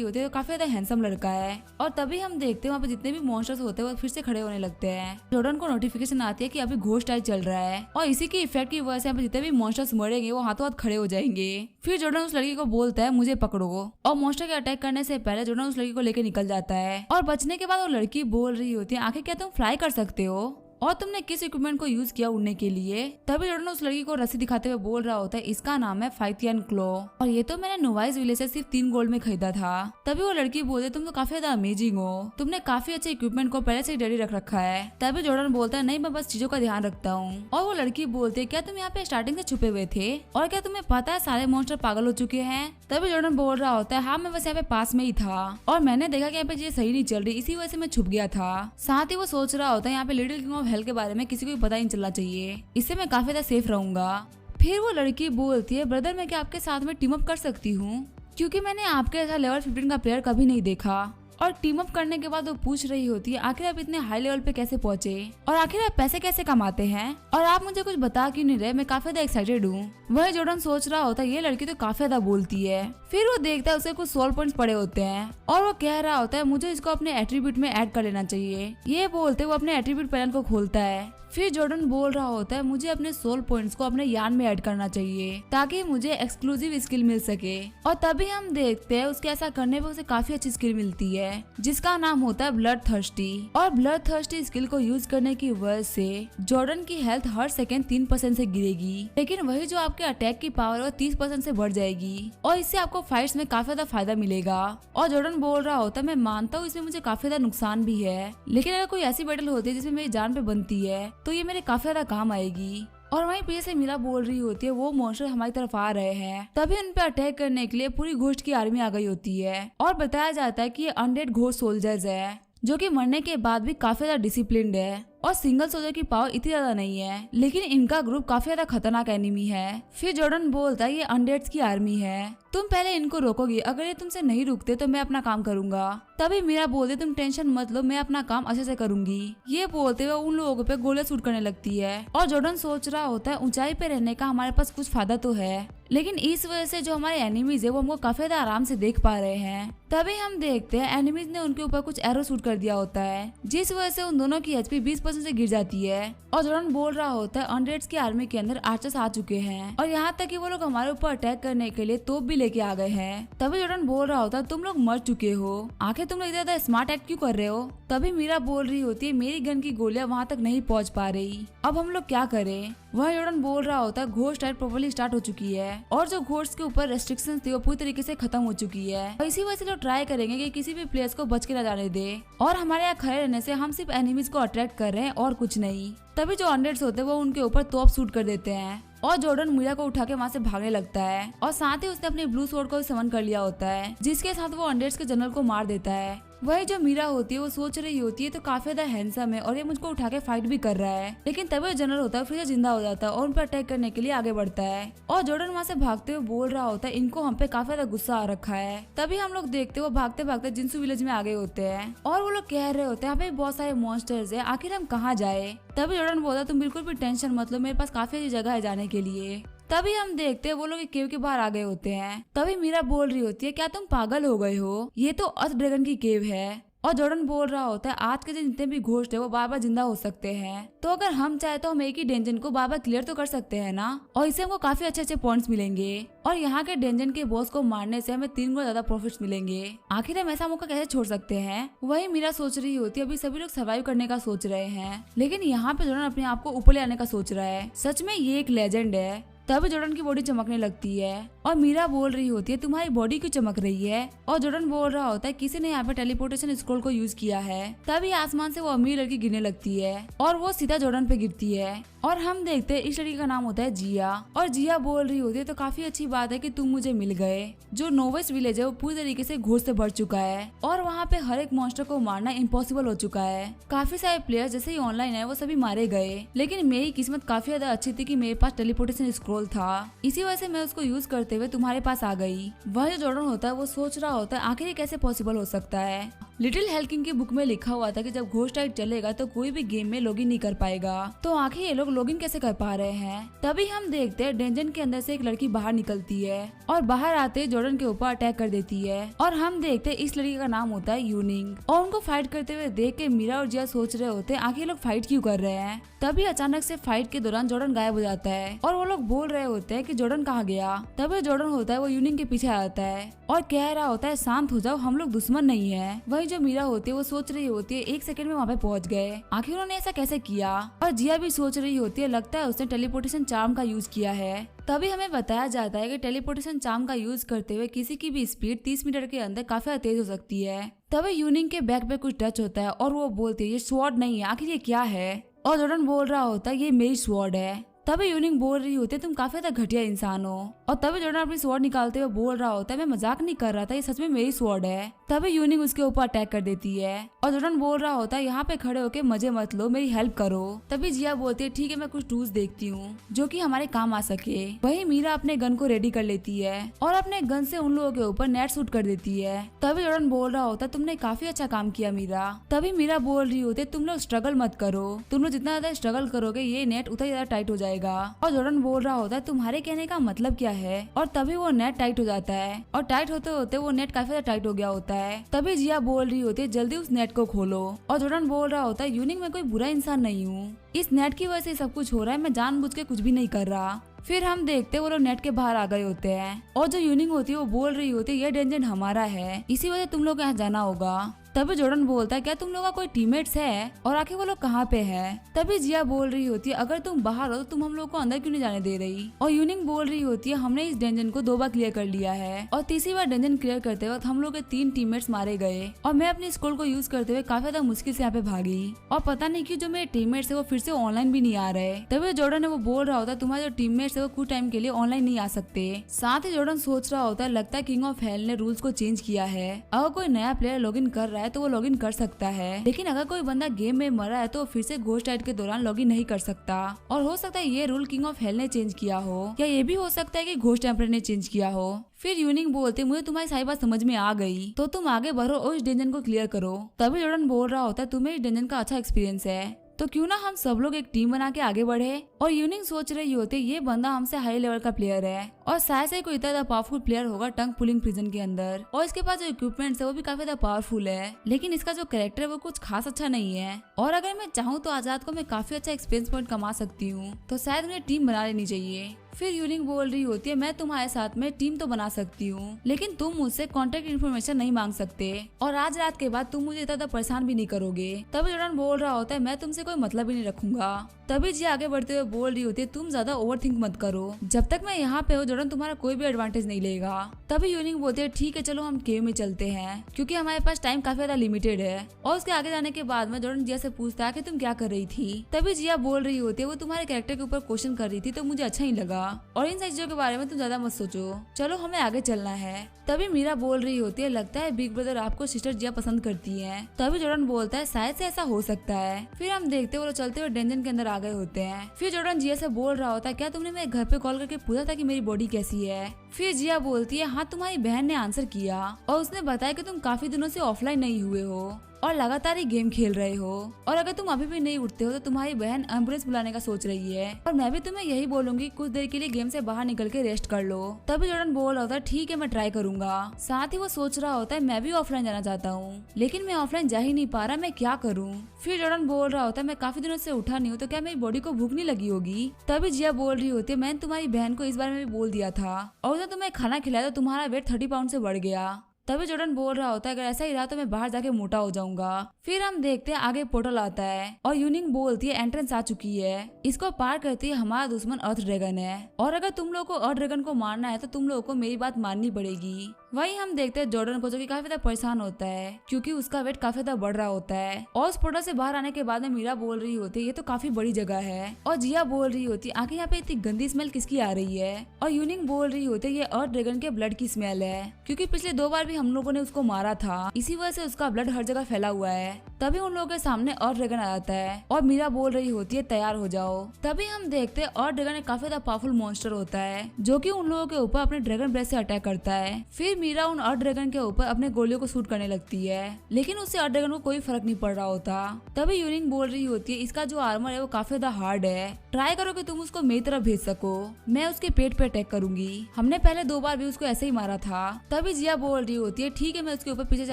होती है तो काफी ज्यादा हैंडसम लड़का है और तभी हम देखते हैं वहाँ पे जितने भी मॉन्स्टर्स होते हैं वो फिर से खड़े होने लगते हैं। जॉर्डन को नोटिफिकेशन आती है कि अभी घोस्ट टाइप चल रहा है और इसी की इफेक्ट की वजह से यहाँ पे जितने भी मॉन्स्टर्स मरेंगे वो हाथों हाथ खड़े हो जाएंगे। फिर जॉर्डन उस लड़की को बोलता है मुझे पकड़ो और मॉन्स्टर के अटैक करने से पहले जॉर्डन उस लड़की को लेकर निकल जाता है और बचने के बाद वो लड़की बोल रही होती है आखिर क्या तुम फ्लाई कर सकते हो और तुमने किस इक्विपमेंट को यूज किया उड़ने के लिए। तभी जॉर्डन उस लड़की को रस्सी दिखाते हुए बोल रहा होता है इसका नाम है फाइथियन क्लो और ये तो मैंने नोवाइस विलेज से सिर्फ 3 गोल्ड में खरीदा था। तभी वो लड़की बोलती तुम तो काफी ज्यादा अमेजिंग हो, तुमने काफी अच्छे इक्विपमेंट को पहले से ही रेडी रख रखा है। तभी जॉर्डन बोलता है नहीं मैं बस चीजों का ध्यान रखता हूँ। और वो लड़की बोलती है क्या तुम यहाँ पे स्टार्टिंग से छुपे हुए थे और क्या तुम्हें पता है सारे मॉन्स्टर पागल हो चुके हैं। तभी जॉर्डन बोल रहा होता है हाँ मैं बस यहाँ पे पास में ही था और मैंने देखा कि यहाँ पे चीजें सही नहीं चल रही, इसी वजह से मैं छुप गया था। साथ ही वो सोच रहा होता है यहाँ पे लिटिल किंग ऑफ हेल के बारे में किसी को पता ही नहीं चलना चाहिए, इससे मैं काफी ज्यादा सेफ रहूंगा। फिर वो लड़की बोलती है ब्रदर मैं क्या आपके साथ में टीम अप कर सकती हूँ क्योंकि मैंने आपके ऐसा लेवल 15 का प्लेयर कभी नहीं देखा। और टीम अप करने के बाद वो पूछ रही होती है आखिर आप इतने हाई लेवल पे कैसे पहुंचे और आखिर आप पैसे कैसे कमाते हैं और आप मुझे कुछ बता क्यों नहीं रहे, मैं काफी ज्यादा एक्साइटेड हूँ। वही जॉर्डन सोच रहा होता है ये लड़की तो काफी ज्यादा बोलती है। फिर वो देखता है उसे कुछ सोल पॉइंट्स पड़े होते हैं और वो कह रहा होता है मुझे इसको अपने एट्रीब्यूट में ऐड कर लेना चाहिए। ये बोलते वो अपने एट्रीब्यूट पैनल को खोलता है। फिर जॉर्डन बोल रहा होता है मुझे अपने सोल पॉइंट्स को अपने यान में ऐड करना चाहिए ताकि मुझे एक्सक्लूसिव स्किल मिल सके। और तभी हम देखते हैं उसके ऐसा करने पे उसे काफी अच्छी स्किल मिलती है जिसका नाम होता है ब्लड थर्स्टी। और ब्लड थर्स्टी स्किल को यूज करने की वजह से जॉर्डन की हेल्थ हर सेकेंड 3% से गिरेगी, लेकिन वही जो आपके अटैक की पावर है 30% से बढ़ जाएगी और इससे आपको फाइट्स में काफी ज्यादा फायदा मिलेगा। और जॉर्डन बोल रहा होता है मैं मानता हूँ इसमें मुझे काफी ज्यादा नुकसान भी है, लेकिन अगर कोई ऐसी बैटल होती है जिसमें मेरी जान पे बनती है तो ये मेरे काफी ज्यादा काम आएगी। और वहीं पीछे से मीरा बोल रही होती है वो मॉन्स्टर हमारी तरफ आ रहे हैं। तभी उन पे अटैक करने के लिए पूरी घोस्ट की आर्मी आ गई होती है और बताया जाता है कि ये अनडेड घोस्ट सोल्जर्स है जो कि मरने के बाद भी काफी ज्यादा डिसिप्लिन्ड है और सिंगल सोल्जर की पावर इतनी ज्यादा नहीं है, लेकिन इनका ग्रुप काफी ज्यादा खतरनाक एनिमी है। फिर जॉर्डन बोलता है ये अनडेड्स की आर्मी है, तुम पहले इनको रोकोगे, अगर ये तुमसे नहीं रुकते तो मैं अपना काम करूंगा। तभी मीरा बोलती तुम टेंशन मत लो, मैं अपना काम अच्छे से करूंगी। ये बोलते हुए उन लोगों पे गोले शूट करने लगती है और जॉर्डन सोच रहा होता है ऊंचाई पे रहने का हमारे पास कुछ फायदा तो है, लेकिन इस वजह से जो हमारे एनिमीज है वो हमको काफी ज्यादा आराम से देख पा रहे हैं। तभी हम देखते हैं एनिमीज ने उनके ऊपर कुछ एरो शूट कर दिया होता है जिस वजह से उन दोनों की एचपी 20% से गिर जाती है। और जॉर्डन बोल रहा होता है अनडेड्स की आर्मी के अंदर आर्चर्स आ चुके हैं और यहाँ तक कि वो लोग हमारे ऊपर अटैक करने के लिए तोप भी लेके आ गए हैं। तभी जॉर्डन बोल रहा होता है तुम लोग मर चुके हो, आखिर तुम लोग ज्यादा स्मार्ट एक्ट क्यों कर रहे हो। तभी मीरा बोल रही होती है मेरी गन की गोलियां वहाँ तक नहीं पहुँच पा रही, अब हम लोग क्या करें। वह जॉर्डन बोल रहा होता है घोस्ट राइड प्रॉपर्ली स्टार्ट हो चुकी है और जो घोस्ट के ऊपर रेस्ट्रिक्शंस थी वो पूरी तरीके से खत्म हो चुकी है। इसी वजह से लोग ट्राई करेंगे कि किसी भी प्लेयर्स को बच के न जाने दे और हमारे यहाँ खड़े रहने से हम सिर्फ एनिमीज को अट्रैक्ट कर रहे हैं और कुछ नहीं। तभी जो अनडेड्स होते हैं वो उनके ऊपर तोप शूट कर देते हैं और जॉर्डन मीरा को उठा के वहाँ से भागने लगता है और साथ ही उसने अपने ब्लू स्वॉर्ड को समन कर लिया होता है जिसके साथ वो अनडेड्स के जनरल को मार देता है। वही जो मीरा होती है वो सोच रही होती है तो काफी ज्यादा हैंडसम है और ये मुझको उठा के फाइट भी कर रहा है, लेकिन तभी जनरल होता है फिर से जिंदा हो जाता है और उन पर अटैक करने के लिए आगे बढ़ता है और जॉर्डन वहाँ से भागते हुए बोल रहा होता है इनको हम पे काफी ज्यादा गुस्सा आ रखा है। तभी हम लोग देखते वो भागते भागते जिंसू विलेज में आगे होते हैं और वो लोग कह रहे होते हैं यहाँ पे बहुत सारे मॉन्स्टर्स है, आखिर हम कहाँ जाए। तभी जॉर्डन बोलता तुम बिल्कुल भी टेंशन मत लो, मेरे पास काफी अच्छी जगह है जाने के लिए। तभी हम देखते हैं वो लोग केव के बाहर आ गए होते हैं। तभी मीरा बोल रही होती है क्या तुम पागल हो गए हो, ये तो अर्थ ड्रैगन की केव है। और जॉर्डन बोल रहा होता है आज के दिन जितने भी घोस्ट है वो बार बार जिंदा हो सकते हैं, तो अगर हम चाहे तो हम एक ही डेंजन को बार बार क्लियर तो कर सकते हैं ना, और इससे हमको काफी अच्छे अच्छे पॉइंट्स मिलेंगे और यहाँ के डेंजन के बॉस को मारने से हमें 3 गुना ज्यादा प्रॉफिट्स मिलेंगे। आखिर हम ऐसा मौका कैसे छोड़ सकते हैं। वही मीरा सोच रही होती है अभी सभी लोग सर्वाइव करने का सोच रहे हैं, लेकिन यहाँ पे जॉर्डन अपने आप को ऊपर ले आने का सोच रहा है। सच में ये एक लेजेंड है। तभी जॉर्डन की बॉडी चमकने लगती है और मीरा बोल रही होती है तुम्हारी बॉडी क्यों चमक रही है, और जॉर्डन बोल रहा होता है किसी ने यहाँ पे टेलीपोर्टेशन स्क्रोल को यूज किया है। तभी आसमान से वो अमीर लड़की गिरने लगती है और वो सीधा जॉर्डन पे गिरती है और हम देखते हैं इस लड़की का नाम होता है जिया और जिया बोल रही होती है तो काफी अच्छी बात है कि तुम मुझे मिल गए। जो नोवेस्ट विलेज है वो पूरी तरीके से घोस्ट से भर चुका है और वहाँ पे हर एक मॉन्स्टर को मारना इम्पॉसिबल हो चुका है। काफी सारे प्लेयर्स जैसे ही ऑनलाइन है वो सभी मारे गए, लेकिन मेरी किस्मत काफी ज्यादा अच्छी थी कि मेरे पास टेलीपोर्टेशन स्क्रोल था, इसी वजह से मैं उसको यूज करते हुए तुम्हारे पास आ गई। वह जो जॉर्डन होता है वो सोच रहा होता है आखिर ये कैसे पॉसिबल हो सकता है। लिटिल हेल्किंग की बुक में लिखा हुआ था कि जब घोस्ट राइड चलेगा तो कोई भी गेम में लॉगिन नहीं कर पाएगा, तो आखिर ये लोग लॉगिन कैसे कर पा रहे हैं। तभी हम देखते हैं डेंजन के अंदर से एक लड़की बाहर निकलती है और बाहर आते जॉर्डन के ऊपर अटैक कर देती है और हम देखते हैं इस लड़की का नाम होता है यूनिंग और उनको फाइट करते हुए देख के मीरा और जिया सोच रहे होते हैं आखिर लोग फाइट क्यों कर रहे हैं। तभी अचानक से फाइट के दौरान जॉर्डन गायब हो जाता है और वो लोग बोल रहे होते हैं कि जॉर्डन कहाँ गया। तभी जॉर्डन होता है वो यूनिंग के पीछे आता है और कह रहा होता है शांत हो जाओ, हम लोग दुश्मन नहीं है। वही जो मीरा होती है वो सोच रही होती है 1 सेकंड में वहाँ पे पहुँच गए, आखिर उन्होंने ऐसा कैसे किया। और जिया भी सोच रही होती है लगता है उसने टेलीपोर्टेशन चार्म का यूज किया है। तभी हमें बताया जाता है कि टेलीपोर्टेशन चार्म का यूज करते हुए किसी की भी स्पीड 30 मीटर के अंदर काफी तेज हो सकती है। तभी यूनिंग के बैक पे कुछ टच होता है और वो बोलती है ये स्वॉर्ड नहीं है, आखिर ये क्या है। और जॉर्डन बोल रहा होता है ये मेरी स्वॉर्ड है। तभी यूनिंग बोल रही होती है तुम काफी ज्यादा घटिया इंसान हो। और तभी जॉर्डन अपनी स्वॉर्ड निकालते हुए बोल रहा होता है मैं मजाक नहीं कर रहा था, ये सच में मेरी स्वॉर्ड है। तभी यूनिंग उसके ऊपर अटैक कर देती है और जॉर्डन बोल रहा होता है यहाँ पे खड़े होके मजे मत लो, मेरी हेल्प करो। तभी जिया बोलती है ठीक है मैं कुछ टूल्स देखती हूँ जो कि हमारे काम आ सके। वही मीरा अपने गन को रेडी कर लेती है और अपने गन से उन लोगों के ऊपर नेट शूट कर देती है। तभी जॉर्डन बोल रहा होता है तुमने काफी अच्छा काम किया मीरा। तभी मीरा बोल रही होती है तुम लोग स्ट्रगल मत करो, तुम लोग जितना ज्यादा स्ट्रगल करोगे ये नेट उतना ज्यादा टाइट हो जाएगा। और जॉर्डन बोल रहा होता है तुम्हारे कहने का मतलब क्या है। और तभी वो नेट टाइट हो जाता है और टाइट होते होते वो नेट काफी ज्यादा टाइट हो गया होता है। तभी जिया बोल रही होती है जल्दी उस नेट को खोलो। और जॉर्डन बोल रहा होता है यूनिंग मैं कोई बुरा इंसान नहीं हूँ, इस नेट की वजह से सब कुछ हो रहा है, मैं जानबूझ के कुछ भी नहीं कर रहा। फिर हम देखते वो लोग नेट के बाहर आ गए होते हैं और जो यूनिंग होती है वो बोल रही होती है ये डेंजन हमारा है, इसी वजह तुम लोग यहाँ जाना होगा। तभी जॉर्डन बोलता है क्या तुम लोग का कोई टीममेट्स है और आखिर वो लोग कहाँ पे है। तभी जिया बोल रही होती है अगर तुम बाहर हो तो तुम हम लोग को अंदर क्यों नहीं जाने दे रही। और यूनिंग बोल रही होती है हमने इस डेंजन को 2 बार क्लियर कर लिया है और तीसरी बार डेंजन क्लियर करते वक्त हम लोग के 3 टीममेट्स मारे गए और मैं अपनी स्कूल को यूज करते हुए काफी ज्यादा मुश्किल से यहाँ पे भागी और पता नहीं क्यों जो मेरे टीममेट्स है वो फिर से ऑनलाइन भी नहीं आ रहे। तभी जॉर्डन है वो बोल रहा होता है तुम्हारे जो टीममेट्स है वो कुछ टाइम के लिए ऑनलाइन नहीं आ सकते। साथ ही जॉर्डन सोच रहा होता है लगता है किंग ऑफ हेल ने रूल्स को चेंज किया है, अगर कोई नया प्लेयर लॉगिन कर रहा है तो वो लॉगिन कर सकता है, लेकिन अगर कोई बंदा गेम में मरा है तो फिर से घोस्ट राइड के दौरान लॉगिन नहीं कर सकता। और हो सकता है ये रूल किंग ऑफ हेल ने चेंज किया हो या ये भी हो सकता है कि घोस्ट एम्परर ने चेंज किया हो। फिर यूनिंग बोलते मुझे तुम्हारी सारी बात समझ में आ गई तो तुम आगे बढ़ो और इस डेंजन को क्लियर करो। तभी जॉर्डन बोल रहा होता है तुम्हें इस डेंजन का अच्छा एक्सपीरियंस है तो क्यों ना हम सब लोग एक टीम बना के आगे बढ़े। और यूनिंग सोच रही होती ये बंदा हमसे हाई लेवल का प्लेयर है और शायद से कोई इतना ज्यादा पावरफुल प्लेयर होगा टंग पुलिंग प्रिजन के अंदर, और इसके पास जो इक्विपमेंट्स है वो भी काफी ज्यादा पावरफुल है, लेकिन इसका जो कैरेक्टर है वो कुछ खास अच्छा नहीं है। और अगर मैं चाहूँ तो आजाद को मैं काफी अच्छा एक्सपीरियंस पॉइंट कमा सकती हूँ, तो शायद मुझे टीम बना लेनी चाहिए। फिर यूनिंग बोल रही होती है मैं तुम्हारे साथ में टीम तो बना सकती हूँ, लेकिन तुम मुझसे कॉन्टेक्ट इन्फॉर्मेशन नहीं मांग सकते और आज रात के बाद तुम मुझे इतना परेशान भी नहीं करोगे। तभी जॉर्डन बोल रहा होता है मैं तुमसे कोई मतलब ही नहीं रखूंगा। तभी जिया आगे बढ़ते हुए बोल रही होती है तुम ज्यादा ओवर थिंक मत करो, जब तक मैं यहाँ पे हूँ जॉर्डन तुम्हारा कोई भी एडवांटेज नहीं लेगा। तभी यूनिंग बोलती है ठीक है चलो हम केव में चलते हैं क्योंकि हमारे पास टाइम काफी ज्यादा लिमिटेड है। और उसके आगे जाने के बाद में जॉर्डन जिया से पूछता है कि तुम क्या कर रही थी। तभी जिया बोल रही होती है वो तुम्हारे कैरेक्टर के ऊपर क्वेश्चन कर रही थी तो मुझे अच्छा ही लगा और इन सारी चीजों के बारे में तुम ज्यादा मत सोचो, चलो हमें आगे चलना है। तभी मीरा बोल रही होती है लगता है बिग ब्रदर आपको सिस्टर जिया पसंद करती है। तभी जॉर्डन बोलता है शायद से ऐसा हो सकता है। फिर हम देखते हैं वो लोग चलते हुए डेंजन के अंदर आ गए होते हैं। फिर जॉर्डन जिया से बोल रहा होता है क्या तुमने मेरे घर पे कॉल करके पूछा था कि मेरी बॉडी कैसी है। फिर जिया बोलती है हाँ तुम्हारी बहन ने आंसर किया और उसने बताया कि तुम काफी दिनों से ऑफलाइन नहीं हुए हो और लगातार ही गेम खेल रहे हो और अगर तुम अभी भी नहीं उठते हो तो तुम्हारी बहन एम्बुलेंस बुलाने का सोच रही है और मैं भी तुम्हें यही बोलूंगी कुछ देर के लिए गेम से बाहर निकल के रेस्ट कर लो। तभी जॉर्डन बोल रहा होता है ठीक है मैं ट्राई करूंगा। साथ ही वो सोच रहा होता है मैं भी ऑफलाइन जाना चाहता हूँ लेकिन मैं ऑफलाइन जा ही नहीं पा रहा, मैं क्या करूँ। फिर जॉर्डन बोल रहा होता है मैं काफी दिनों से उठा नहीं हूँ तो क्या मेरी बॉडी को भूख नहीं लगी होगी। तभी जिया बोल रही होती है मैंने तुम्हारी बहन को इस बारे में भी बोल दिया था और उसने तुम्हें खाना खिलाया तो तुम्हारा वेट 30 पाउंड से बढ़ गया। तभी जॉर्डन बोल रहा होता है अगर ऐसा ही रहा तो मैं बाहर जाके मोटा हो जाऊंगा। फिर हम देखते हैं आगे पोर्टल आता है और यूनिंग बोलती है एंट्रेंस आ चुकी है, इसको पार करती है हमारा दुश्मन अर्थ ड्रैगन है और अगर तुम लोग को अर्थ ड्रैगन को मारना है तो तुम लोगों को मेरी बात माननी पड़ेगी। वही हम देखते हैं जॉर्डन को जो कि काफी ज्यादा परेशान होता है क्योंकि उसका वेट काफी ज्यादा बढ़ रहा होता है और उस पोर्टल से बाहर आने के बाद में मीरा बोल रही होती है ये तो काफी बड़ी जगह है और जिया बोल रही होती है आखिर यहाँ पे इतनी गंदी स्मेल किसकी आ रही है और यूनिंग बोल रही होती है ये अर्थ ड्रैगन के ब्लड की स्मेल है क्योंकि पिछले 2 बार भी हम लोगों ने उसको मारा था, इसी वजह से उसका ब्लड हर जगह फैला हुआ है। तभी उन लोगों के सामने अर्थ ड्रैगन आ जाता है और मीरा बोल रही होती है तैयार हो जाओ। तभी हम देखते हैं अर्थ ड्रैगन एक काफी ज्यादा पावरफुल मॉन्स्टर होता है जो कि उन लोगों के ऊपर अपने ड्रैगन ब्रेथ से अटैक करता है। फिर मीरा उन अर्थ ड्रैगन के ऊपर अपने गोलियों को शूट करने लगती है लेकिन उससे अर्थ ड्रैगन को कोई फर्क नहीं पड़ रहा होता। तभी यूनिंग बोल रही होती है इसका जो आर्मर है वो काफी ज्यादा हार्ड है, ट्राई करो कि तुम उसको मेरी तरफ भेज सको, मैं उसके पेट पे अटैक करूंगी, हमने पहले 2 बार भी उसको ऐसे ही मारा था। तभी जिया बोल रही होती है ठीक है मैं उसके ऊपर पीछे से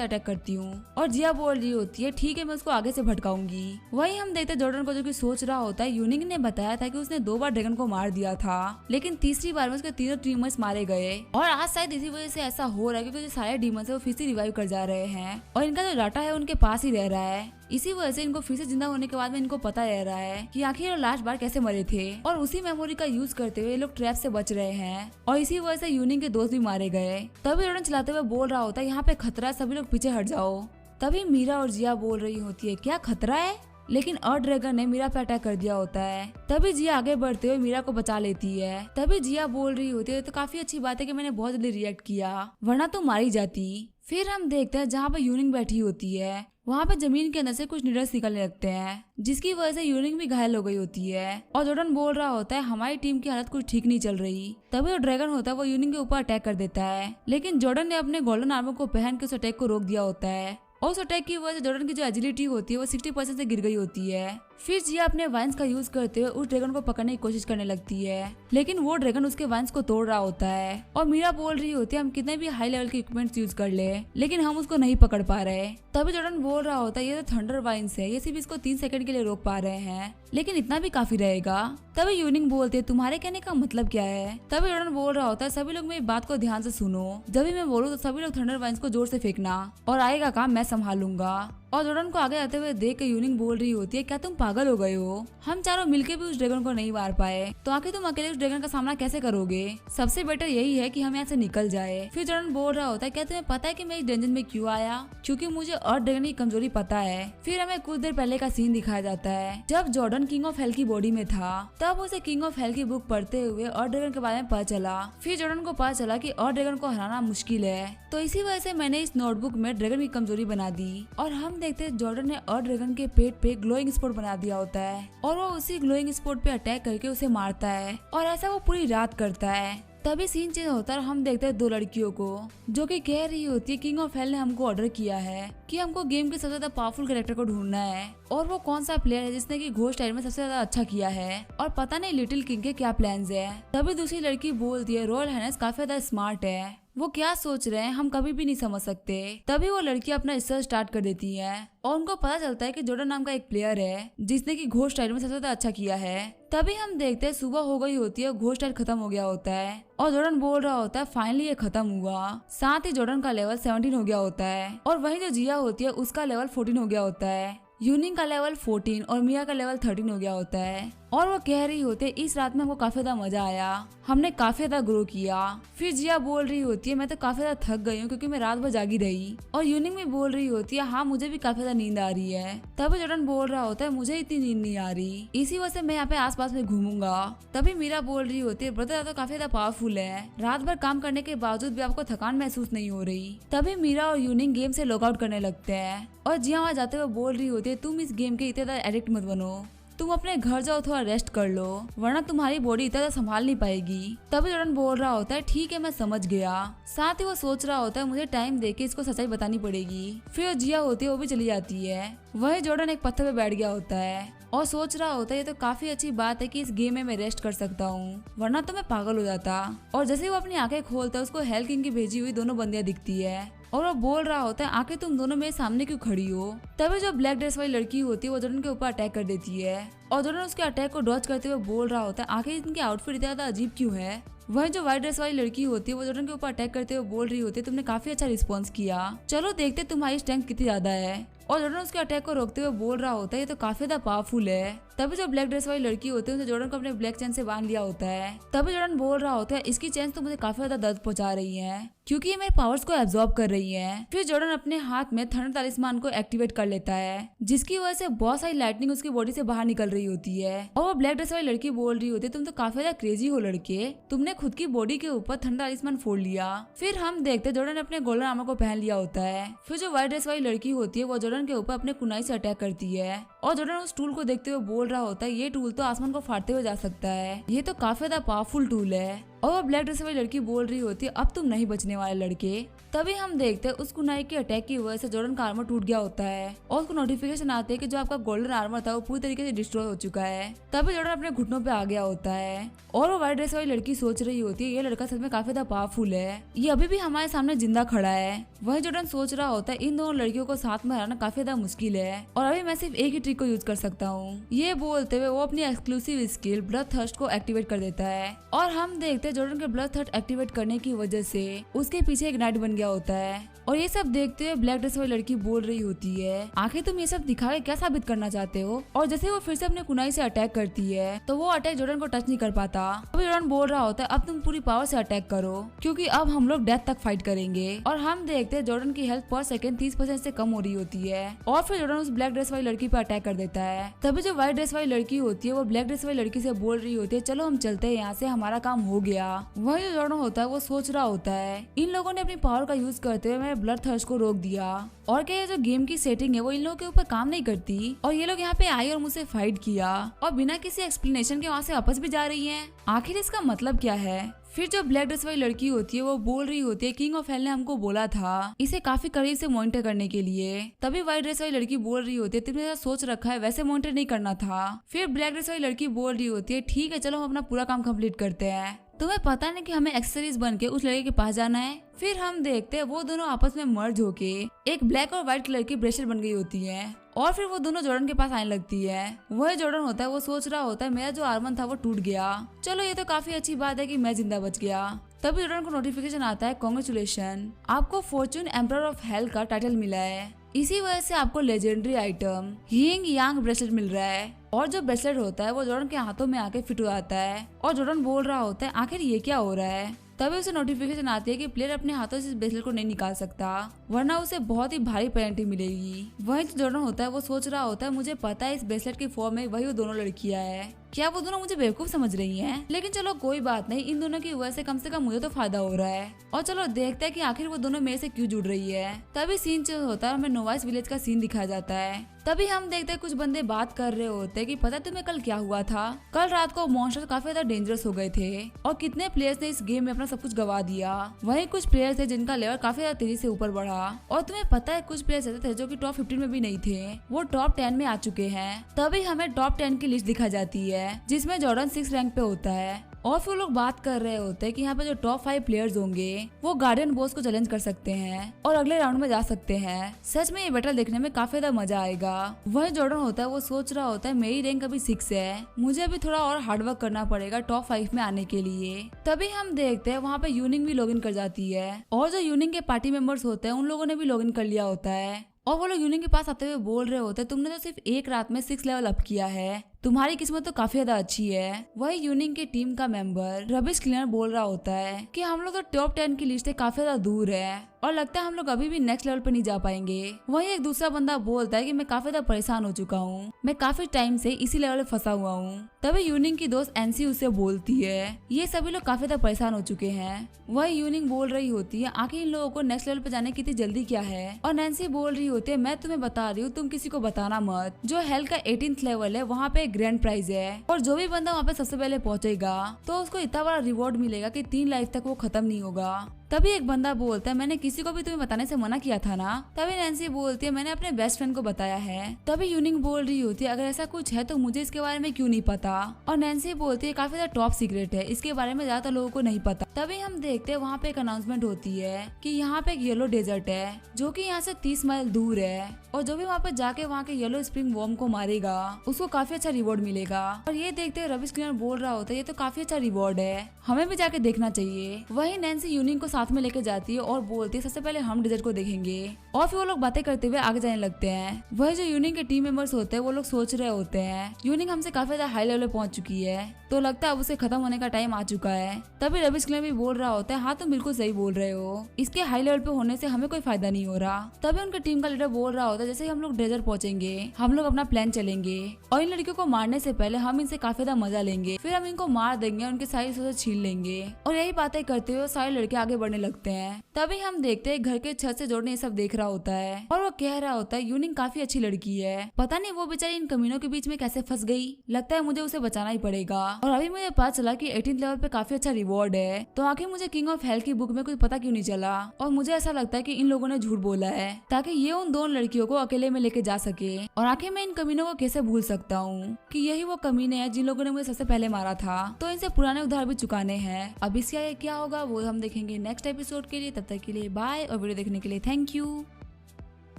अटैक करती हूँ और जिया बोल रही होती है ठीक है मैं उसको आगे से भटकाऊंगी। वही हम देखते जॉर्डन को जो कि सोच रहा होता है यूनिंग ने बताया था कि उसने 2 बार ड्रैगन को मार दिया था लेकिन तीसरी बार में उसके तीनों टीमर्स मारे गए और आज शायद इसी वजह से ऐसा हो रहा है क्योंकि जो सारे डीमंस है वो फिर से रिवाइव कर जा रहे हैं और इनका जो डाटा है उनके पास ही रह रहा है। इसी वजह से इनको फिर से जिंदा होने के बाद में इनको पता रह रहा है कि आखिर ये लास्ट बार कैसे मरे थे और उसी मेमोरी का यूज करते हुए ये लोग ट्रैप से बच रहे हैं और इसी वजह से यूनिंग के दोस्त भी मारे गए। तभी जॉर्डन चलाते हुए बोल रहा होता है यहाँ पे खतरा है, सभी लोग पीछे हट जाओ। तभी मीरा और जिया बोल रही होती है क्या खतरा है, लेकिन अर्थ ड्रैगन ने मीरा पे अटैक कर दिया होता है। तभी जिया आगे बढ़ते हुए मीरा को बचा लेती है। तभी जिया बोल रही होती है तो काफी अच्छी बात है कि मैंने बहुत जल्दी रिएक्ट किया वरना तो मारी जाती। फिर हम देखते हैं जहाँ पर यूनिंग बैठी होती है वहाँ पे जमीन के अंदर से कुछ नीडल्स निकलने लगते हैं जिसकी वजह से यूनिंग भी घायल हो गई होती है और जॉर्डन बोल रहा होता है हमारी टीम की हालत कुछ ठीक नहीं चल रही। तभी जो ड्रैगन होता है वो यूनिंग के ऊपर अटैक कर देता है लेकिन जॉर्डन ने अपने गोल्डन आर्मर को पहन के उस अटैक को रोक दिया होता है और उस अटैक की वजह से जॉर्डन की जो एजिलिटी होती है वो 60% से गिर गई होती है। फिर जिया अपने वाइन्स का यूज करते हुए उस ड्रैगन को पकड़ने की कोशिश करने लगती है लेकिन वो ड्रैगन उसके वाइन्स को तोड़ रहा होता है और मीरा बोल रही होती है हम कितने भी हाई लेवल के इक्विपमेंट्स यूज कर ले लेकिन हम उसको नहीं पकड़ पा रहे। तभी जॉर्डन बोल रहा होता है ये तो थंडर वाइन्स है, ये सिर्फ इसको 3 सेकंड के लिए रोक पा रहे हैं लेकिन इतना भी काफी रहेगा। तभी यूनिंग बोलते है तुम्हारे कहने का मतलब क्या है। तभी जॉर्डन बोल रहा होता है सभी लोग मेरी बात को ध्यान से सुनो, जब भी मैं बोलूँ तो सभी लोग थंडर वाइन्स को जोर से फेंकना और आएगा काम मैं संभालूंगा। और जॉर्डन को आगे आते हुए देख के यूनिंग बोल रही होती है क्या तुम पागल हो गए हो, हम चारों मिलके भी उस ड्रैगन को नहीं मार पाए तो आखिर तुम अकेले उस ड्रैगन का सामना कैसे करोगे, सबसे बेटर यही है कि हम यहाँ से निकल जाए। फिर जॉर्डन बोल रहा होता है क्या तुम्हें पता है कि मैं इस डेंजन में क्यों आया, क्योंकि मुझे अर्थ ड्रैगन की कमजोरी पता है। फिर हमें कुछ देर पहले का सीन दिखाया जाता है जब जॉर्डन किंग ऑफ हेल की बॉडी में था तब उसे किंग ऑफ हेल की बुक पढ़ते हुए अर्थ ड्रैगन के बारे में पता चला। फिर जॉर्डन को पता चला कि अर्थ ड्रैगन को हराना मुश्किल है तो इसी वजह से मैंने इस नोटबुक में ड्रैगन की कमजोरी बना दी और हम देखते हैं जॉर्डन ने अर्थ ड्रैगन के पेट पे ग्लोइंग स्पॉट बना दिया होता है और वो उसी ग्लोइंग स्पॉट पे अटैक करके उसे मारता है और ऐसा वो पूरी रात करता है। तभी सीन चेंज होता है और हम देखते हैं 2 लड़कियों को जो कि कह रही होती है किंग ऑफ हेल ने हमको ऑर्डर किया है कि हमको गेम के सबसे ज्यादा पावरफुल कैरेक्टर को ढूंढना है और वो कौन सा प्लेयर है जिसने कि घोस्ट टाइम में सबसे ज्यादा अच्छा किया है और पता नहीं लिटिल किंग के क्या प्लान्स है। तभी दूसरी लड़की बोलती है रॉयल हाइनेस काफी ज्यादा स्मार्ट है, वो क्या सोच रहे हैं हम कभी भी नहीं समझ सकते। तभी वो लड़की अपना रिसर्च स्टार्ट कर देती है और उनको पता चलता है कि जॉर्डन नाम का एक प्लेयर है जिसने कि घोस्ट टाइल में सबसे ज्यादा अच्छा किया है। तभी हम देखते हैं सुबह हो गई होती है, घोस्ट टाइल खत्म हो गया होता है और जॉर्डन बोल रहा होता है फाइनली ये खत्म हुआ। साथ ही जॉर्डन का लेवल 17 हो गया होता है और वहीं जो जिया होती है उसका लेवल 14 हो गया होता है। यूनिंग का लेवल 14 और मिया का लेवल 13 हो गया होता है और वो कह रही होती है इस रात में हमको काफी ज्यादा मजा आया, हमने काफी ज्यादा ग्रो किया। फिर जिया बोल रही होती है मैं तो काफी ज्यादा थक गई हूँ क्योंकि मैं रात भर जागी रही। और यूनिंग भी बोल रही होती है हाँ मुझे भी काफी ज्यादा नींद आ रही है। तभी जॉर्डन बोल रहा होता है मुझे इतनी नींद नहीं आ रही, इसी वजह से मैं यहाँ पे आसपास में घूमूंगा। तभी मीरा बोल रही होती है ब्रदर तो काफी ज्यादा पावरफुल है, रात भर काम करने के बावजूद भी आपको थकान महसूस नहीं हो रही। तभी मीरा और यूनिंग गेम से लॉकआउट करने लगते हैं और जिया वहाँ जाते हुए बोल रही होती है तुम इस गेम के इतने ज्यादा एडिक्ट मत बनो, तुम अपने घर जाओ थोड़ा रेस्ट कर लो वरना तुम्हारी बॉडी इतना संभाल नहीं पाएगी। तभी जॉर्डन बोल रहा होता है ठीक है मैं समझ गया। साथ ही वो सोच रहा होता है मुझे टाइम देके इसको सच्चाई बतानी पड़ेगी। फिर जिया होती है वो भी चली जाती है। वही जॉर्डन एक पत्थर पे बैठ गया होता है और सोच रहा होता है ये तो काफी अच्छी बात है कि इस गेम में मैं रेस्ट कर सकता हूँ वरना तो मैं पागल हो जाता। और जैसे ही वो अपनी आंखें खोलता है उसको हेल किंग की भेजी हुई दोनों बंदियां दिखती है और वो बोल रहा होता है आखिर तुम दोनों मेरे सामने क्यों खड़ी हो। तभी जो ब्लैक ड्रेस वाली लड़की होती है वो जॉर्डन के ऊपर अटैक कर देती है और जॉर्डन उसके अटैक को डॉज करते हुए बोल रहा होता है आखिर इनकी आउटफिट इतना ज्यादा अजीब क्यों है। वही जो व्हाइट ड्रेस वाली लड़की होती है वो जॉर्डन के ऊपर अटैक करते हुए बोल रही होती है तुमने काफी अच्छा रिस्पॉन्स किया, चलो देखते तुम्हारी स्ट्रेंथ कितनी ज्यादा है। और जॉर्डन उसके अटैक को रोकते हुए बोल रहा होता है ये तो काफी ज्यादा पावरफुल है। तभी जो ब्लैक ड्रेस वाली लड़की होती है उसे जॉर्डन को अपने ब्लैक चेन से बांध लिया होता है। तभी जॉर्डन बोल रहा होता है इसकी चेन तो मुझे काफी ज्यादा दर्द पहुंचा रही है क्योंकि ये मेरे पावर्स को एब्जॉर्ब कर रही है। फिर जॉर्डन अपने हाथ में थंडर तालिस्मान को एक्टिवेट कर लेता है जिसकी वजह से बहुत सारी लाइटनिंग उसकी बॉडी से बाहर निकल रही होती है। और वो ब्लैक ड्रेस वाली लड़की बोल रही होती है तुम तो काफी ज्यादा क्रेजी हो लड़के, तुमने खुद की बॉडी के ऊपर थंडर तालिस्मान फोड़ लिया। फिर हम देखते जॉर्डन ने अपने गोल्डन आर्मर को पहन लिया होता है। फिर जो व्हाइट ड्रेस वाली लड़की होती है वो जॉर्डन के ऊपर अपने कुनाई से अटैक करती है और जॉर्डन उस टूल को देखते हुए बोल रहा होता है ये टूल तो आसमान को फाड़ते हुए जा सकता है, ये तो काफी ज्यादा पावरफुल टूल है। और वो ब्लैक ड्रेस वाली लड़की बोल रही होती है अब तुम नहीं बचने वाले लड़के। तभी हम देखते हैं उस कुनाई के अटैक की वजह से जॉर्डन का आर्मर टूट गया होता है और उसको नोटिफिकेशन आते है कि जो आपका गोल्डन आर्मर था वो पूरी तरीके से डिस्ट्रॉय हो चुका है। तभी जॉर्डन अपने घुटनों पे आ गया होता है और वो व्हाइट ड्रेस वाली लड़की सोच रही होती है ये लड़का सच में काफी ज्यादा पावरफुल है, ये अभी भी हमारे सामने जिंदा खड़ा है। वही जॉर्डन सोच रहा होता है इन दोनों लड़कियों को साथ में हराना काफी ज्यादा मुश्किल है और अभी मैं सिर्फ एक ही ट्रिक को यूज कर सकता हूँ। ये बोलते हुए वो अपनी एक्सक्लूसिव स्किल ब्लड थर्स्ट को एक्टिवेट कर देता है और हम देखते हैं जॉर्डन के ब्लड थर्स्ट एक्टिवेट करने की वजह से उसके पीछे एक नाइट बन गया होता है। और ये सब देखते हुए ब्लैक ड्रेस वाली लड़की बोल रही होती है आखिर तुम ये सब दिखा के क्या साबित करना चाहते हो। और जैसे वो फिर से अपने कुनाई से अटैक करती है तो वो अटैक जॉर्डन को टच नहीं कर पाता। अब जॉर्डन बोल रहा होता है अब तुम पूरी पावर से अटैक करो क्योंकि अब हम लोग डेथ तक फाइट करेंगे। और हम देखते हैं जॉर्डन की हेल्थ पर सेकंड 30% से कम हो रही होती है और फिर जॉर्डन उस ब्लैक ड्रेस वाली लड़की पर अटैक कर देता है। तभी जो व्हाइट ड्रेस वाली लड़की होती है वो ब्लैक ड्रेस वाली लड़की से बोल रही होती है चलो हम चलते हैं यहाँ से, हमारा काम हो गया। वही जो जॉर्डन होता है वो सोच रहा होता है इन लोगों ने अपनी पावर का यूज करते हुए मेरे ब्लड थर्स्ट को रोक दिया और क्या ये जो गेम की सेटिंग है वो इन लोगों के ऊपर काम नहीं करती और ये लोग यहाँ पे आई और मुझसे फाइट किया और बिना किसी एक्सप्लेनेशन के वहाँ से वापस भी जा रही हैं, आखिर इसका मतलब क्या है। फिर जो ब्लैक ड्रेस वाली लड़की होती है वो बोल रही होती है किंग ऑफ हेल ने हमको बोला था इसे काफी करीब से मॉनिटर करने के लिए। तभी व्हाइट ड्रेस वाली लड़की बोल रही होती है तुमने जैसा सोच रखा है वैसे मॉनिटर नहीं करना था। फिर ब्लैक ड्रेस वाली लड़की बोल रही होती है ठीक है चलो हम अपना पूरा काम कंप्लीट करते हैं, तुम्हें पता नहीं कि हमें एक्सेसरीज बन के उस लड़के के पास जाना है। फिर हम देखते हैं वो दोनों आपस में मर्ज होके एक ब्लैक और व्हाइट कलर की ब्रेसलेट बन गई होती है और फिर वो दोनों जॉर्डन के पास आने लगती है। वही जॉर्डन होता है वो सोच रहा होता है मेरा जो आर्मर था वो टूट गया, चलो ये तो काफी अच्छी बात है कि मैं जिंदा बच गया। तभी जॉर्डन को नोटिफिकेशन आता है कांग्रेचुलेशन, आपको फॉर्चून एम्परर ऑफ हेल का टाइटल मिला है, इसी वजह से आपको लेजेंडरी आइटम यिंग यांग ब्रेसलेट मिल रहा है। और जो ब्रेसलेट होता है वो जॉर्डन के हाथों में आके फिट हो जाता है और जॉर्डन बोल रहा होता है आखिर ये क्या हो रहा है। तभी उसे नोटिफिकेशन आती है कि प्लेयर अपने हाथों से इस ब्रेसलेट को नहीं निकाल सकता वरना उसे बहुत ही भारी पेनल्टी मिलेगी। वहीं जो जॉर्डन होता है वो सोच रहा होता है मुझे पता है इस ब्रेसलेट की फॉर्म में वही वो दोनों लड़कियां है, क्या वो दोनों मुझे बेवकूफ समझ रही हैं? लेकिन चलो कोई बात नहीं, इन दोनों की वजह से कम मुझे तो फायदा हो रहा है। और चलो देखते हैं कि आखिर वो दोनों मेरे से क्यों जुड़ रही है। तभी सीन चेंज होता है, हमें नोवाइस विलेज का सीन दिखाया जाता है। तभी हम देखते हैं कुछ बंदे बात कर रहे होते हैं कि पता तुम्हें कल क्या हुआ था, कल रात को मॉन्स्टर काफी ज्यादा डेंजरस हो गए थे और कितने प्लेयर्स ने इस गेम में अपना सब कुछ गवा दिया। वहीं कुछ प्लेयर्स थे जिनका लेवल काफी ज्यादा तेजी से ऊपर बढ़ा और तुम्हें पता है कुछ प्लेयर्स ऐसे थे जो कि टॉप 15 में भी नहीं थे, वो टॉप 10 में आ चुके हैं। तभी हमें टॉप 10 की लिस्ट दिखाई जाती है जिसमें जॉर्डन 6 रैंक पे होता है और फिर लोग बात कर रहे होते हैं कि यहाँ पे जो टॉप 5 प्लेयर्स होंगे वो गार्डियन बॉस को चैलेंज कर सकते हैं और अगले राउंड में जा सकते हैं। सच में ये बैटल देखने में काफी ज्यादा मजा आएगा। वही जॉर्डन होता है वो सोच रहा होता है मेरी रैंक अभी 6 है, मुझे अभी थोड़ा और हार्डवर्क करना पड़ेगा टॉप 5 में आने के लिए। तभी हम देखते हैं वहाँ पे यूनिंग भी लॉगिन कर जाती है और जो यूनिंग के पार्टी मेंबर्स होते हैं उन लोगों ने भी लॉगिन कर लिया होता है और वो लोग यूनिंग के पास आते हुए बोल रहे होते हैं तुमने तो सिर्फ एक रात में 6 लेवल अप किया है, तुम्हारी किस्मत तो काफी ज्यादा अच्छी है। वही यूनिंग के टीम का मेंबर रबिश क्लिनर बोल रहा होता है कि हम लोग तो टॉप 10 की लिस्ट से काफी ज्यादा दूर है और लगता है हम लोग अभी भी नेक्स्ट लेवल पे नहीं जा पाएंगे। वही एक दूसरा बंदा बोलता है कि मैं काफी ज्यादा परेशान हो चुका हूँ, मैं काफी टाइम से इसी लेवल पे फंसा हुआ हूँ। तभी यूनिंग की दोस्त एनसी उससे बोलती है ये सभी लोग काफी ज्यादा परेशान हो चुके हैं। वही यूनिंग बोल रही होती है आखिर इन लोगों को नेक्स्ट लेवल पे जाने की इतनी जल्दी क्या है, और नैन्सी बोल रही होती है मैं तुम्हें बता रही हूँ तुम किसी को बताना मत, जो हेल का 18th लेवल है वहाँ पे ग्रैंड प्राइज है और जो भी बंदा वहाँ पे सबसे पहले पहुंचेगा तो उसको इतना बड़ा रिवॉर्ड मिलेगा कि 3 लाइफ तक वो खत्म नहीं होगा। तभी एक बंदा बोलता है मैंने किसी को भी तुम्हें बताने से मना किया था ना। तभी नैन्सी बोलती है मैंने अपने बेस्ट फ्रेंड को बताया है। तभी यूनिंग बोल रही होती है अगर ऐसा कुछ है तो मुझे इसके बारे में क्यों नहीं पता, और नैन्सी बोलती है काफी ज्यादा टॉप सीक्रेट है, इसके बारे में ज्यादातर लोगों को नहीं पता। तभी हम देखते हैं वहाँ पे एक अनाउंसमेंट होती है कि यहाँ पे एक येलो डेजर्ट है जो कि यहाँ से 30 माइल दूर है और जो भी वहाँ पे जाके वहाँ के येलो स्प्रिंग वॉर्म को मारेगा उसको काफी अच्छा रिवॉर्ड मिलेगा। और ये देखते हुए रबिश क्लिनर बोल रहा होता है ये तो काफी अच्छा रिवॉर्ड है, हमें भी जाके देखना चाहिए। वही नैन्सी यूनिंग को साथ में लेके जाती है और बोलती है सबसे पहले हम डेजर्ट को देखेंगे, और फिर वो लोग बातें करते हुए आगे जाने लगते हैं। वही जो यूनिंग के टीम मेंबर्स होते हैं वो लोग सोच रहे होते हैं यूनिंग हमसे काफी ज्यादा हाई लेवल पे पहुंच चुकी है तो लगता है अब उसे खत्म होने का टाइम आ चुका है। तभी रबिश क्लिनर भी बोल रहा होता है हाँ तुम बिल्कुल सही बोल रहे हो, इसके हाई लेवल पे होने से हमें कोई फायदा नहीं हो रहा। तभी उनके टीम का लीडर बोल रहा होता है जैसे ही हम लोग डेजर्ट पहुंचेंगे हम लोग अपना प्लान चलेंगे और इन लड़कियों को मारने से पहले हम इनसे काफी ज्यादा मजा लेंगे, फिर हम इनको मार देंगे और उनके सारी चीजें छीन लेंगे। और यही बातें करते हुए सारे लड़के आगे बढ़ने लगते हैं। तभी हम देखते हैं घर के छत से जोड़ने ये सब देख रहा होता है और वो कह रहा होता है यूनिंग काफी अच्छी लड़की है, पता नहीं वो बेचारी इन कमीनों के बीच में कैसे फंस गई, लगता है मुझे उसे बचाना ही पड़ेगा। और अभी मुझे पता चला कि 18th लेवल पे काफी अच्छा रिवॉर्ड है, तो आखिर मुझे किंग ऑफ हेल की बुक में कुछ पता क्यों नहीं चला। और मुझे ऐसा लगता है कि इन लोगों ने झूठ बोला है ताकि ये उन दोनों लड़कियों को अकेले में लेके जा सके। और आखिर मैं इन कमीनों को कैसे भूल सकता हूँ कि यही वो कमीने हैं जिन लोगों ने मुझे सबसे पहले मारा था, तो इनसे पुराने उधार भी चुकाने हैं। अब इसका क्या होगा वो हम देखेंगे नेक्स्ट एपिसोड के लिए। तब तक के लिए बाय और वीडियो देखने के लिए थैंक यू।